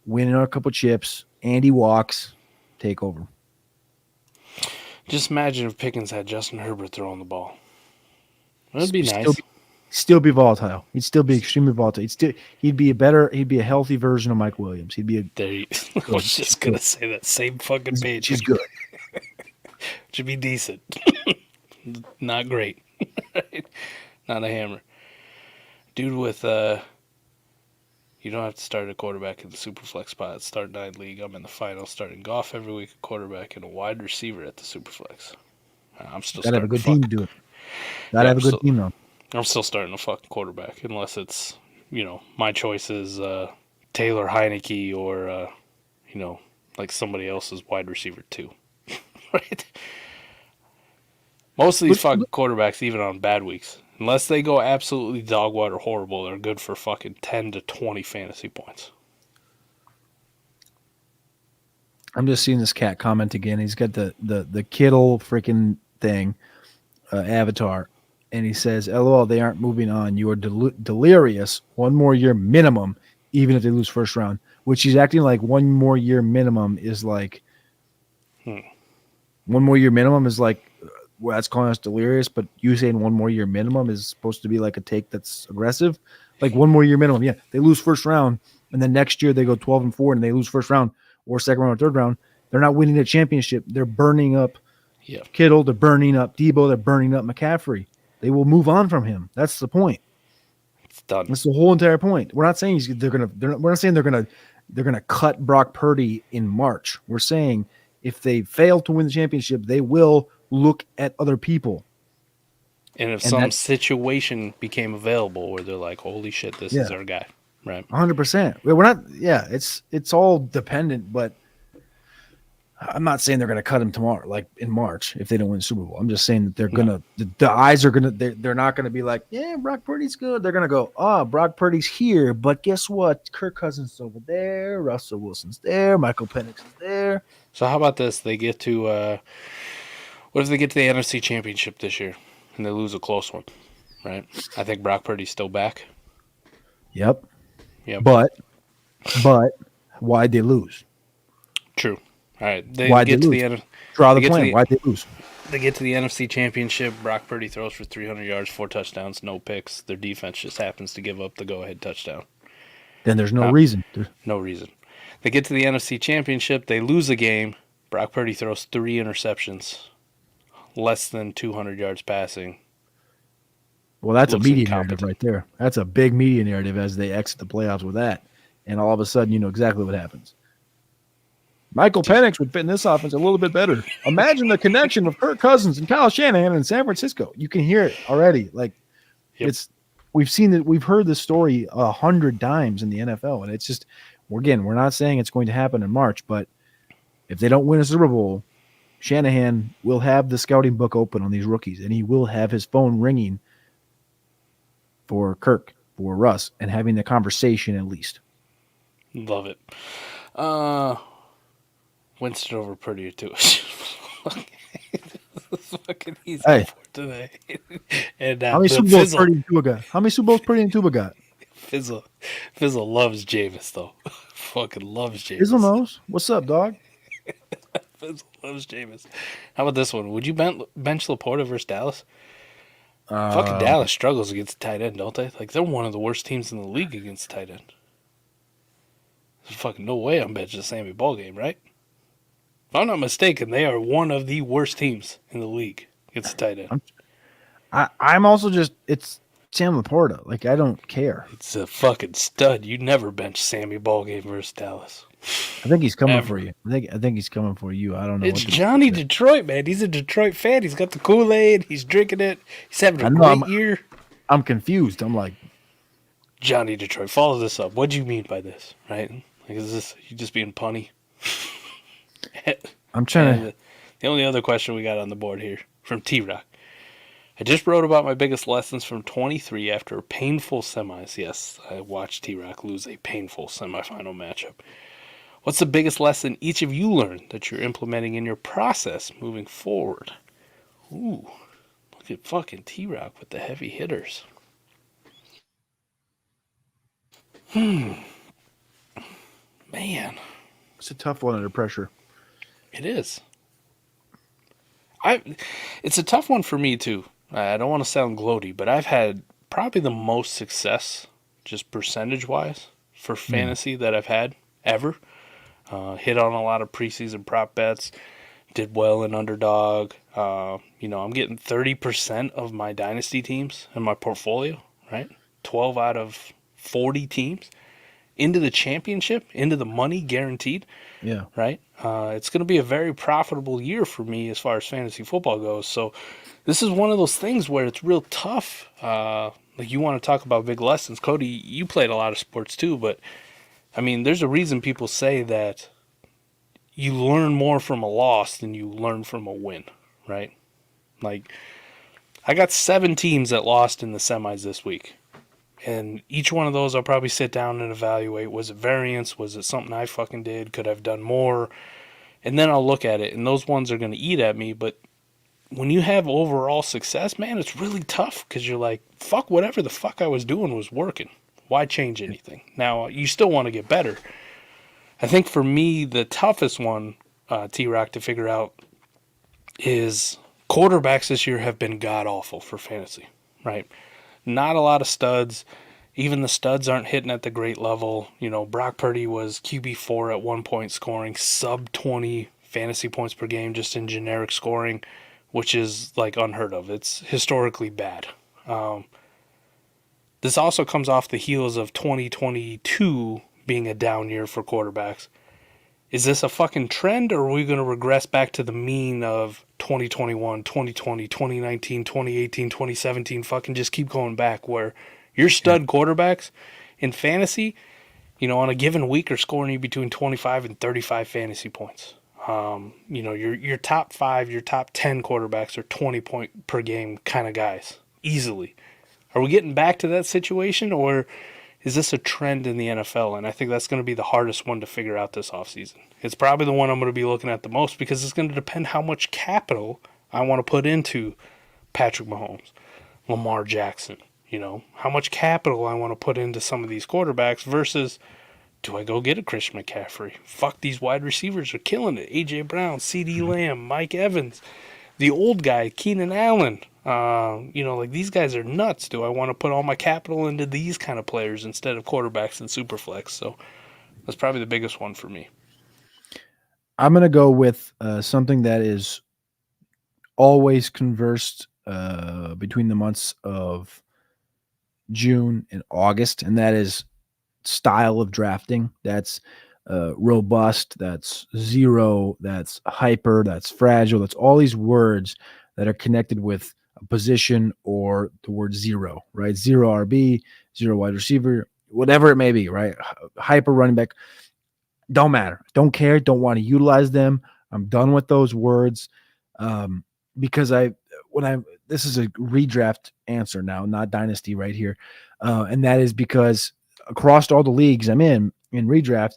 Win a couple chips. Andy walks. Take over. Just imagine if Pickens had Justin Herbert throwing the ball. That'd be nice. Still be volatile. He'd still be extremely volatile. He'd be a healthy version of Mike Williams. He'd be a I was just gonna say that same fucking page. She's good. Should be decent. Not great. Not a hammer. Dude with you don't have to start a quarterback in the Superflex spot. Start 9 league. I'm in the final, starting Goff every week, a quarterback and a wide receiver at the Superflex. I'm still gotta have a good team to do it. Gotta have a good team though. I'm still starting a fucking quarterback unless it's, my choice is Taylor Heineke or like somebody else's wide receiver too. Right? Most of these fucking quarterbacks, even on bad weeks, unless they go absolutely dog water horrible, they're good for fucking 10 to 20 fantasy points. I'm just seeing this cat comment again. He's got the Kittle freaking thing, avatar, and he says, "LOL, they aren't moving on. You are delirious. 1 more year minimum, even if they lose first round." Which he's acting like 1 more year minimum is like 1 more year minimum is like. Well, that's calling us delirious, but you saying 1 more year minimum is supposed to be like a take that's aggressive. Like 1 more year minimum. Yeah, they lose first round, and then next year they go 12-4, and they lose first round or second round or third round. They're not winning a championship. They're burning up Kittle. They're burning up Debo. They're burning up McCaffrey. They will move on from him. That's the point. It's done. That's the whole entire point. We're not saying we're not saying they're gonna cut Brock Purdy in March. We're saying if they fail to win the championship, they will look at other people. And if some situation became available where they're like, holy shit, this is our guy. Right. 100%. We're not, it's all dependent, but I'm not saying they're going to cut him tomorrow, like in March, if they don't win the Super Bowl. I'm just saying that they're going to, the eyes are going to, they're not going to be like, yeah, Brock Purdy's good. They're going to go, Brock Purdy's here, but guess what? Kirk Cousins is over there. Russell Wilson's there. Michael Penix is there. So how about this? They get to, what if they get to the NFC Championship this year and they lose a close one, right? I think Brock Purdy's still back. Yep. But why'd they lose? True. All right. Why'd they lose? Draw the plan. Why'd they lose? They get to the NFC Championship. Brock Purdy throws for 300 yards, 4 touchdowns, no picks. Their defense just happens to give up the go-ahead touchdown. Then there's no reason. No reason. They get to the NFC Championship. They lose a game. Brock Purdy throws 3 interceptions. Less than 200 yards passing. Well, that's a media narrative right there. That's a big media narrative as they exit the playoffs with that. And all of a sudden, you know exactly what happens. Michael Penix would fit in this offense a little bit better. Imagine the connection of Kirk Cousins and Kyle Shanahan in San Francisco. You can hear it already. Like we've seen it. We've heard this story 100 times in the NFL. And it's just, we're not saying it's going to happen in March, but if they don't win a Super Bowl, Shanahan will have the scouting book open on these rookies, and he will have his phone ringing for Kirk, for Russ, and having the conversation at least. Love it. Winston over Purdy or two. Fucking easy for today. And how many Super Bowls Purdy and Tua got? How many Super Bowls Purdy and Tua got? Fizzle loves Jameis though. Fucking loves Jameis. Fizzle knows. What's up, dog? Fizzle loves Jameis. How about this one? Would you bench Laporta versus Dallas? Fucking Dallas struggles against the tight end, don't they? Like, they're one of the worst teams in the league against the tight end. There's fucking no way I'm benching Sammy Ballgame, right? If I'm not mistaken, they are one of the worst teams in the league against the tight end. I'm also just, it's Sam Laporta. Like, I don't care. It's a fucking stud. You never bench Sammy Ballgame versus Dallas. I think he's coming for you. I think he's coming for you. I don't know. It's Johnny Detroit, man. He's a Detroit fan. He's got the Kool-Aid. He's drinking it. He's having a great year. I'm confused. I'm like, Johnny Detroit, follow this up. What do you mean by this, right? Like, is this you just being punny? I'm trying to. The only other question we got on the board here from T-Rock. I just wrote about my biggest lessons from 23 after painful semis. Yes, I watched T-Rock lose a painful semifinal matchup. What's the biggest lesson each of you learned that you're implementing in your process moving forward? Ooh, Look at fucking T-Rock with the heavy hitters. Man. It's a tough one under pressure. It is. It's a tough one for me too. I don't want to sound gloaty, but I've had probably the most success, just percentage wise, for fantasy that I've had ever. Hit on a lot of preseason prop bets. Did well in underdog. I'm getting 30% of my dynasty teams in my portfolio, right? 12 out of 40 teams into the championship, into the money guaranteed. Yeah. Right? It's going to be a very profitable year for me as far as fantasy football goes. So this is one of those things where it's real tough. Like you want to talk about big lessons. Cody, you played a lot of sports too, but I mean, there's a reason people say that you learn more from a loss than you learn from a win, right? Like, I got 7 teams that lost in the semis this week. And each one of those I'll probably sit down and evaluate. Was it variance? Was it something I fucking did? Could I have done more? And then I'll look at it, and those ones are going to eat at me. But when you have overall success, man, it's really tough because you're like, fuck, whatever the fuck I was doing was working. Why change anything? Now, you still want to get better. I think for me, the toughest one, T-Rock, to figure out is quarterbacks this year have been god-awful for fantasy, right? Not a lot of studs. Even the studs aren't hitting at the great level. Brock Purdy was QB4 at one point, scoring sub 20 fantasy points per game just in generic scoring, which is like unheard of. It's historically bad. This also comes off the heels of 2022 being a down year for quarterbacks. Is this a fucking trend, or are we going to regress back to the mean of 2021, 2020, 2019, 2018, 2017, fucking just keep going back, where your stud quarterbacks in fantasy, on a given week are scoring you between 25 and 35 fantasy points. Your top 5, your top 10 quarterbacks are 20 point per game kind of guys, easily. Are we getting back to that situation, or is this a trend in the NFL? And I think that's going to be the hardest one to figure out this offseason. It's probably the one I'm going to be looking at the most because it's going to depend how much capital I want to put into Patrick Mahomes, Lamar Jackson, how much capital I want to put into some of these quarterbacks versus do I go get a Christian McCaffrey? Fuck, these wide receivers are killing it. A.J. Brown, C.D. Lamb, Mike Evans, the old guy, Keenan Allen. These guys are nuts. Do I want to put all my capital into these kind of players instead of quarterbacks in Superflex? So that's probably the biggest one for me. I'm going to go with something that is always conversed between the months of June and August, and that is style of drafting. That's robust, that's zero, that's hyper, that's fragile. That's all these words that are connected with a position or the word zero, right? Zero RB, zero wide receiver, whatever it may be, right? Hyper running back. Don't matter. Don't care. Don't want to utilize them. I'm done with those words because this is a redraft answer now, not dynasty right here. And that is because across all the leagues I'm in redraft,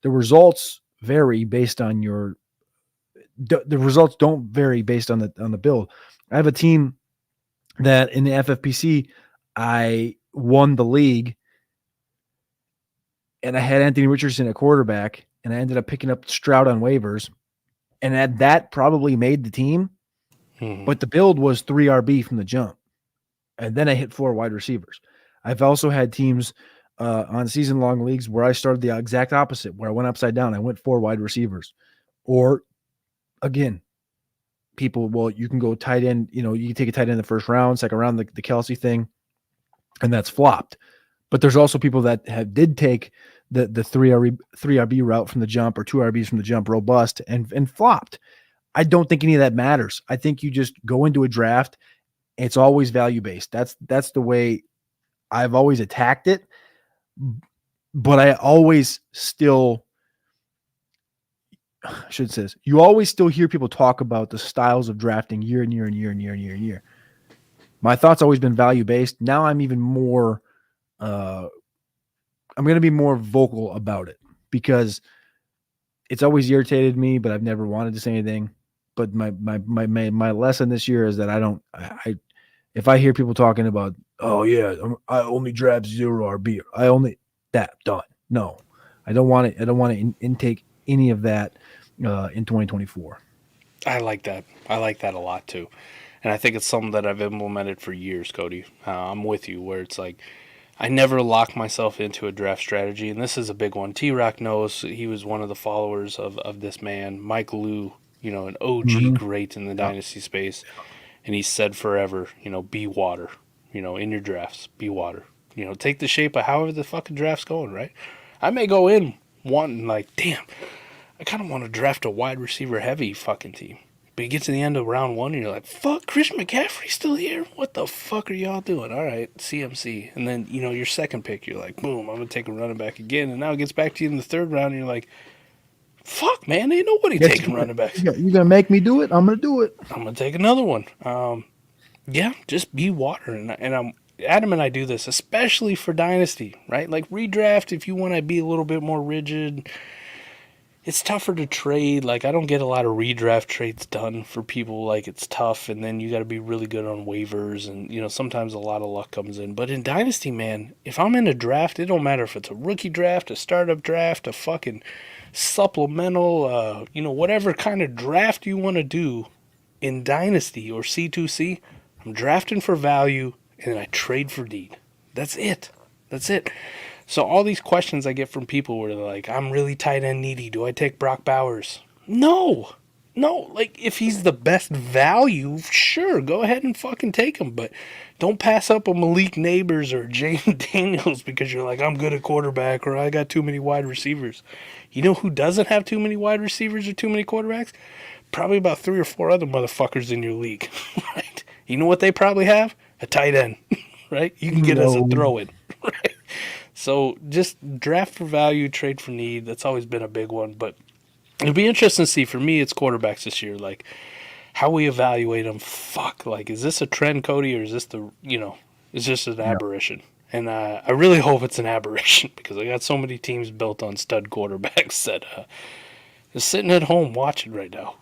the results vary based on the results don't vary based on the build. I have a team that in the FFPC, I won the league and I had Anthony Richardson at quarterback and I ended up picking up Stroud on waivers and that probably made the team, but the build was 3 RB from the jump. And then I hit 4 wide receivers. I've also had teams on season-long leagues where I started the exact opposite, where I went upside down. I went 4 wide receivers. Or, again, you can go tight end. You can take a tight end in the first round, second round, the Kelsey thing, and that's flopped. But there's also people that did take the 3 RB route from the jump or 2 RBs from the jump, robust, and flopped. I don't think any of that matters. I think you just go into a draft. It's always value-based. That's the way I've always attacked it. But I always still you always still hear people talk about the styles of drafting year and year and year and year and year and year. My thought's always been value-based. Now I'm even more I'm going to be more vocal about it because it's always irritated me, but I've never wanted to say anything. But my lesson this year is that if I hear people talking about, oh yeah, I only draft 0 RB, I only that done. No, I don't want it. I don't want to intake any of that in 2024. I like that. I like that a lot too. And I think it's something that I've implemented for years, Cody. I'm with you, where it's like I never lock myself into a draft strategy, and this is a big one. T Rock knows he was one of the followers of this man, Mike Liu, an OG Mm-hmm. great in the dynasty space, and he said forever, be water, in your drafts, be water. Take the shape of however the fucking draft's going, right? I may go in wanting like, damn, I kind of want to draft a wide receiver heavy fucking team. But you get to the end of round one and you're like, fuck, Christian McCaffrey's still here? What the fuck are y'all doing? All right, CMC. And then, your second pick, you're like, boom, I'm going to take a running back again. And now it gets back to you in the third round and you're like, fuck, man, ain't nobody taking running backs. You're going to make me do it? I'm going to do it. I'm going to take another one. Yeah, just be water. And I'm Adam and I do this, especially for Dynasty, right? Like redraft, if you want to be a little bit more rigid, it's tougher to trade. Like I don't get a lot of redraft trades done for people. Like it's tough, and then you got to be really good on waivers, and sometimes a lot of luck comes in. But in Dynasty, man, if I'm in a draft, it don't matter if it's a rookie draft, a startup draft, a fucking supplemental, whatever kind of draft you want to do in Dynasty or C2C. I'm drafting for value, and then I trade for need. That's it. That's it. So all these questions I get from people where they're like, I'm really tight end needy. Do I take Brock Bowers? No. Like if he's the best value, sure, go ahead and fucking take him. But don't pass up a Malik Neighbors or Jaden Daniels because you're like, I'm good at quarterback or I got too many wide receivers. You know who doesn't have too many wide receivers or too many quarterbacks? Probably about 3 or 4 other motherfuckers in your league, right? You know what they probably have? A tight end, right? You can get as a throw-in, right? So just draft for value, trade for need. That's always been a big one. But it'll be interesting to see. For me, it's quarterbacks this year. Like how we evaluate them. Fuck. Like, is this a trend, Cody, or is this is this an aberration? And I really hope it's an aberration because I got so many teams built on stud quarterbacks that are sitting at home watching right now,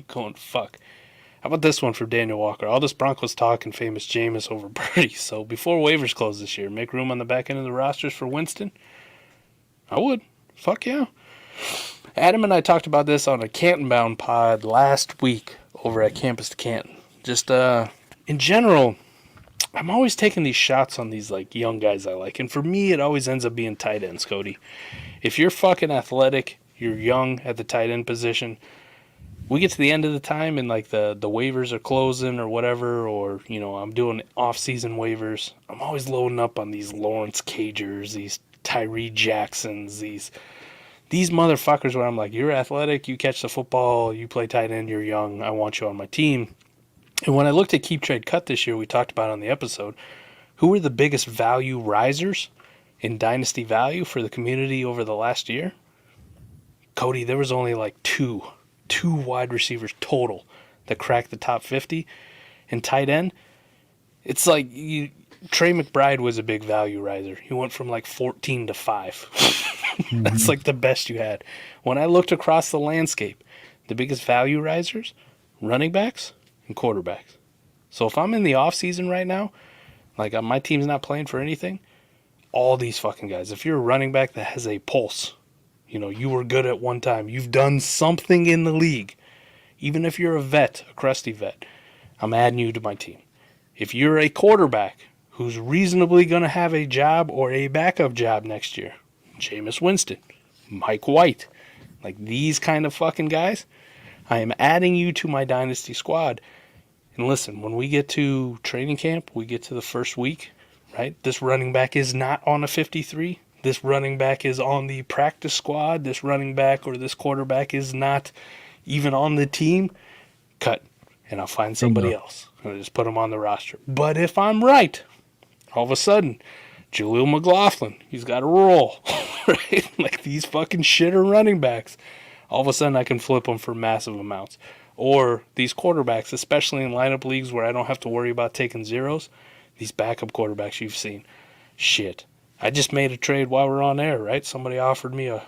going fuck. How about this one for Daniel Walker? All this Broncos talk and famous Jameis over Purdy. So before waivers close this year, make room on the back end of the rosters for Winston? I would. Fuck yeah. Adam and I talked about this on a Canton Bound pod last week over at Campus to Canton. Just in general, I'm always taking these shots on these like young guys I like. And for me, it always ends up being tight ends, Cody. If you're fucking athletic, you're young at the tight end position, we get to the end of the time and like the waivers are closing or whatever, or I'm doing off-season waivers. I'm always loading up on these Lawrence Cagers, these Tyree Jacksons, these motherfuckers where I'm like, you're athletic, you catch the football, you play tight end, you're young, I want you on my team. And when I looked at Keep Trade Cut this year, we talked about it on the episode, who were the biggest value risers in dynasty value for the community over the last year? Cody, there was only like two wide receivers total that cracked the top 50. And tight end, it's like Trey McBride was a big value riser. He went from like 14 to 5. That's like the best you had. When I looked across the landscape, the biggest value risers, running backs and quarterbacks. So if I'm in the off season right now, like my team's not playing for anything, all these fucking guys. If you're a running back that has a pulse, you were good at one time. You've done something in the league. Even if you're a vet, a crusty vet, I'm adding you to my team. If you're a quarterback who's reasonably going to have a job or a backup job next year, Jameis Winston, Mike White, like these kind of fucking guys, I am adding you to my dynasty squad. And listen, when we get to training camp, we get to the first week, right? This running back is not on a 53. This running back is on the practice squad. This running back or this quarterback is not even on the team. Cut. And I'll find somebody else. I'll just put them on the roster. But if I'm right, all of a sudden, Jaleel McLaughlin, he's got a roll. Right? Like these fucking shitter running backs. All of a sudden, I can flip them for massive amounts. Or these quarterbacks, especially in lineup leagues where I don't have to worry about taking zeros, these backup quarterbacks you've seen. Shit. I just made a trade while we're on air, right? Somebody offered me a,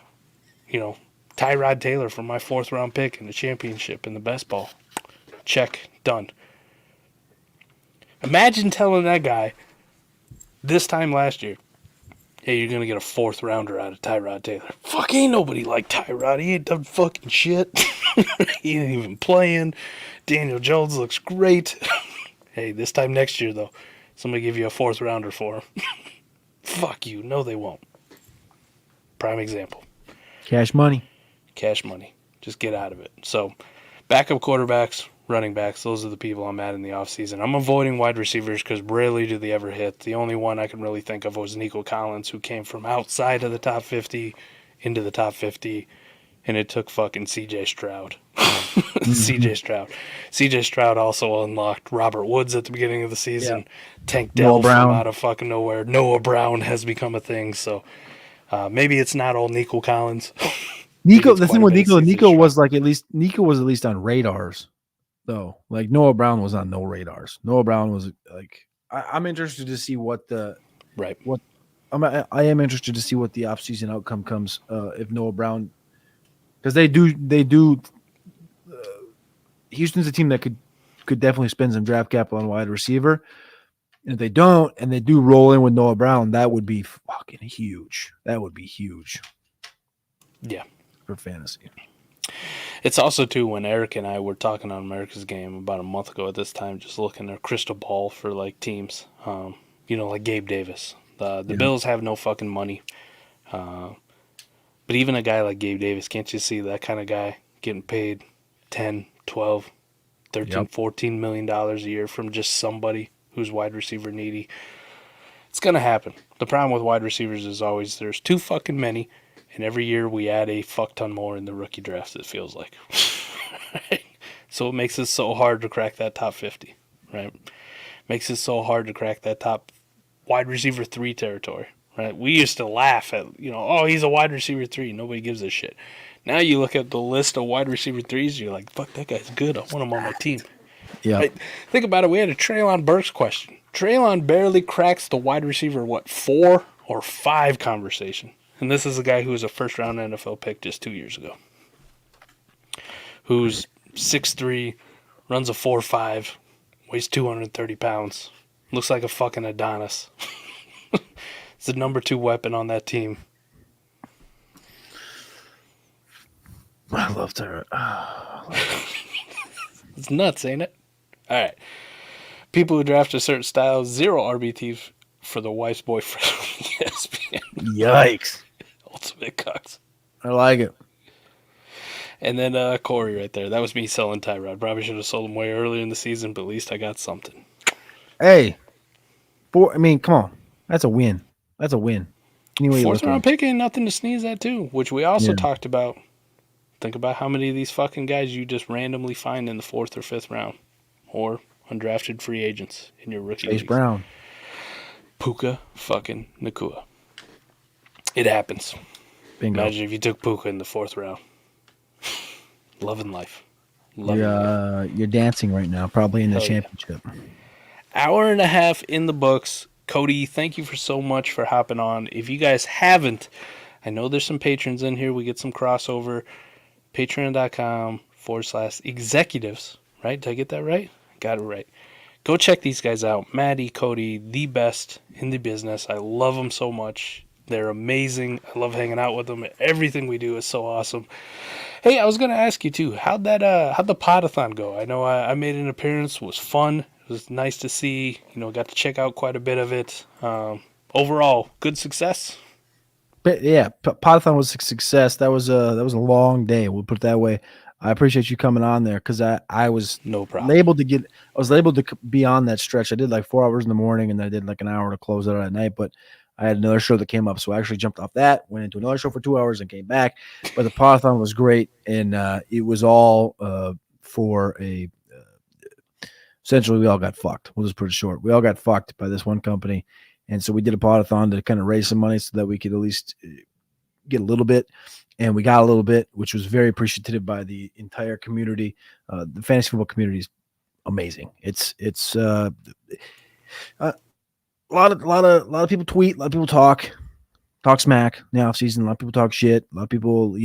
Tyrod Taylor for my 4th round pick in the championship in the best ball. Check. Done. Imagine telling that guy this time last year, hey, you're going to get a 4th rounder out of Tyrod Taylor. Fuck, ain't nobody like Tyrod. He ain't done fucking shit. He ain't even playing. Daniel Jones looks great. Hey, this time next year, though, somebody give you a 4th rounder for him. Fuck you. No, they won't. Prime example. Cash money. Cash money. Just get out of it. So, backup quarterbacks, running backs, those are the people I'm at in the offseason. I'm avoiding wide receivers because rarely do they ever hit. The only one I can really think of was Nico Collins, who came from outside of the top 50 into the top 50, and it took fucking C.J. Stroud. C.J. Stroud. C.J. Stroud also unlocked Robert Woods at the beginning of the season. Yeah. Tank Dell Brown. from out of fucking nowhere. Noah Brown has become a thing, so maybe it's not all Nico Collins. Nico, the thing with Nico was like Nico was at least on radars, though. Like Noah Brown was on no radars. Noah Brown was like, I'm interested to see what the right. What I am interested to see what the offseason outcome comes if Noah Brown, because they do. Houston's a team that could definitely spend some draft capital on wide receiver. And if they don't, and they do roll in with Noah Brown, that would be fucking huge. That would be huge. Yeah. For fantasy. It's also, too, when Eric and I were talking on America's Game about a month ago at this time, just looking at a crystal ball for, like, teams. Like Gabe Davis. The Bills have no fucking money. But even a guy like Gabe Davis, can't you see that kind of guy getting paid 10, 12, 13, $14 million a year from just somebody who's wide receiver needy? It's going to happen. The problem with wide receivers is always there's too fucking many, and every year we add a fuck ton more in the rookie drafts, it feels like. Right? So it makes it so hard to crack that top 50, right? Makes it so hard to crack that top wide receiver 3 territory, right? We used to laugh at, oh, he's a wide receiver 3. Nobody gives a shit. Now you look at the list of wide receiver 3s, you're like, fuck, that guy's good. I want him on my team. Yeah. Right? Think about it. We had a Treylon Burks question. Treylon barely cracks the wide receiver, 4 or 5 conversation. And this is a guy who was a first-round NFL pick just 2 years ago. Who's 6'3", runs a 4.5, weighs 230 pounds. Looks like a fucking Adonis. It's the number 2 weapon on that team. I love Tyrod. It's nuts, ain't it? All right. People who draft a certain style, 0 RBTs for the wife's boyfriend on ESPN. Yikes. Ultimate Cox. I like it. And then Corey right there. That was me selling Tyrod. Probably should have sold him way earlier in the season, but at least I got something. Hey. Come on. That's a win. That's a win. Anyway, 4th round pick ain't nothing to sneeze at, too, which we also talked about. Think about how many of these fucking guys you just randomly find in the 4th or 5th round. Or undrafted free agents in your rookie leagues. Chase Brown. Puka fucking Nakua. It happens. Bingo. Imagine if you took Puka in the 4th round. Loving life. You're dancing right now, probably in the championship. Hour and a half in the books. Cody, thank you so much for hopping on. If you guys haven't, I know there's some patrons in here. We get some crossover. Patreon.com/executives. Right? Did I get that right? Got it right. Go check these guys out. Maddie, Cody, the best in the business. I love them so much. They're amazing. I love hanging out with them. Everything we do is so awesome. Hey, I was going to ask you too, how'd the podathon go? I know I made an appearance. It was fun. It was nice to see. Got to check out quite a bit of it. Overall, good success. But yeah, podathon was a success. That was a long day. We'll put it that way. I appreciate you coming on there because I was no problem. able to be on that stretch. I did like 4 hours in the morning and then I did like an hour to close out at night. But I had another show that came up, so I actually jumped off that, went into another show for 2 hours and came back. But the podathon was great, and it was all for a. Essentially, we all got fucked. We'll just put it short. We all got fucked by this one company, and so we did a podathon to kind of raise some money so that we could at least get a little bit, and we got a little bit, which was very appreciative by the entire community. The fantasy football community is amazing. It's a lot of people tweet, a lot of people talk smack in the offseason. A lot of people talk shit. A lot of people,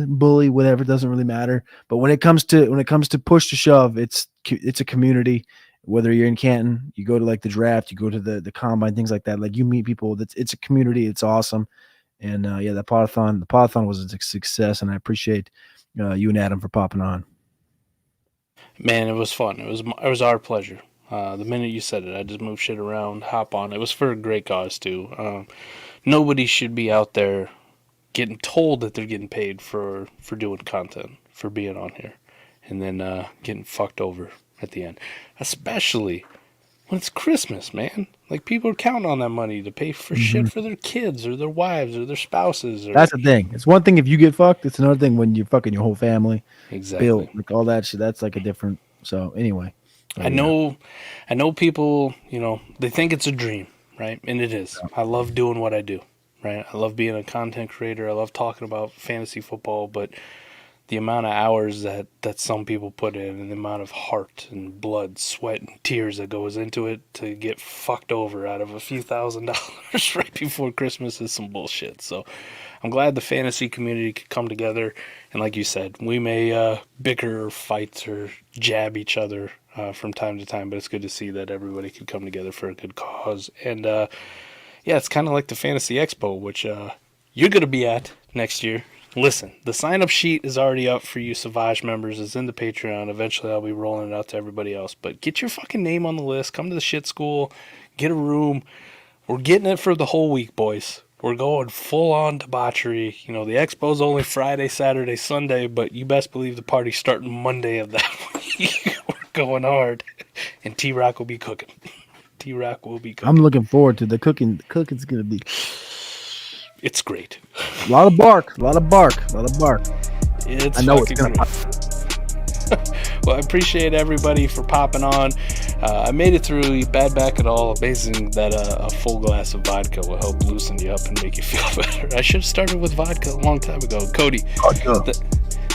bully, whatever. It doesn't really matter. But when it comes to push to shove, it's a community. whether you're in Canton, you go to like the draft, you go to the combine, things like that. Like you meet people. It's a community. It's awesome. And the podathon was a success, and I appreciate you and Adam for popping on. Man, it was fun. It was our pleasure. The minute you said it, I just moved shit around, hop on. It was for a great cause too. Nobody should be out there getting told that they're getting paid for doing content, for being on here, and then getting fucked over at the end. Especially when it's Christmas, man. Like, people are counting on that money to pay for shit for their kids or their wives or their spouses. That's the thing. It's one thing if you get fucked. It's another thing when you're fucking your whole family. Exactly. Bill, like all that shit. That's like a different. So anyway, I know people, they think it's a dream, right? And it is. I love doing what I do, right? I love being a content creator. I love talking about fantasy football, but the amount of hours that some people put in and the amount of heart and blood, sweat, and tears that goes into it to get fucked over out of a few $1,000s right before Christmas is some bullshit. So I'm glad the fantasy community could come together. And like you said, we may bicker or fight or jab each other from time to time, but it's good to see that everybody could come together for a good cause. And it's kind of like the Fantasy Expo, which you're going to be at next year. Listen, the sign-up sheet is already up for you Savage members. It's in the Patreon. Eventually, I'll be rolling it out to everybody else. But get your fucking name on the list. Come to the shit school. Get a room. We're getting it for the whole week, boys. We're going full-on debauchery. The expo's only Friday, Saturday, Sunday, but you best believe the party's starting Monday of that week. We're going hard. And T-Rock will be cooking. T-Rock will be cooking. I'm looking forward to the cooking. The cooking's going to be... It's great. A lot of bark. It's I know fucking great. Well, I appreciate everybody for popping on. I made it through. Bad back at all. Amazing that a full glass of vodka will help loosen you up and make you feel better. I should have started with vodka a long time ago. Cody,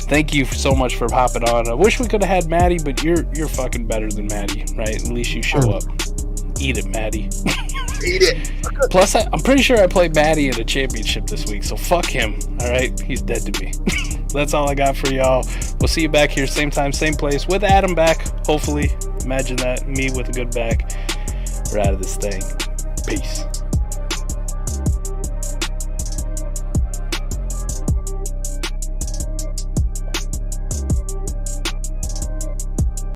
thank you so much for popping on. I wish we could have had Maddie, but you're fucking better than Maddie, right? At least you show up. Eat it, Maddie. Eat it. Plus, I'm pretty sure I played Maddie in a championship this week, so fuck him, alright? He's dead to me. That's all I got for y'all. We'll see you back here, same time, same place, with Adam back, hopefully. Imagine that, me with a good back. We're out of this thing. Peace.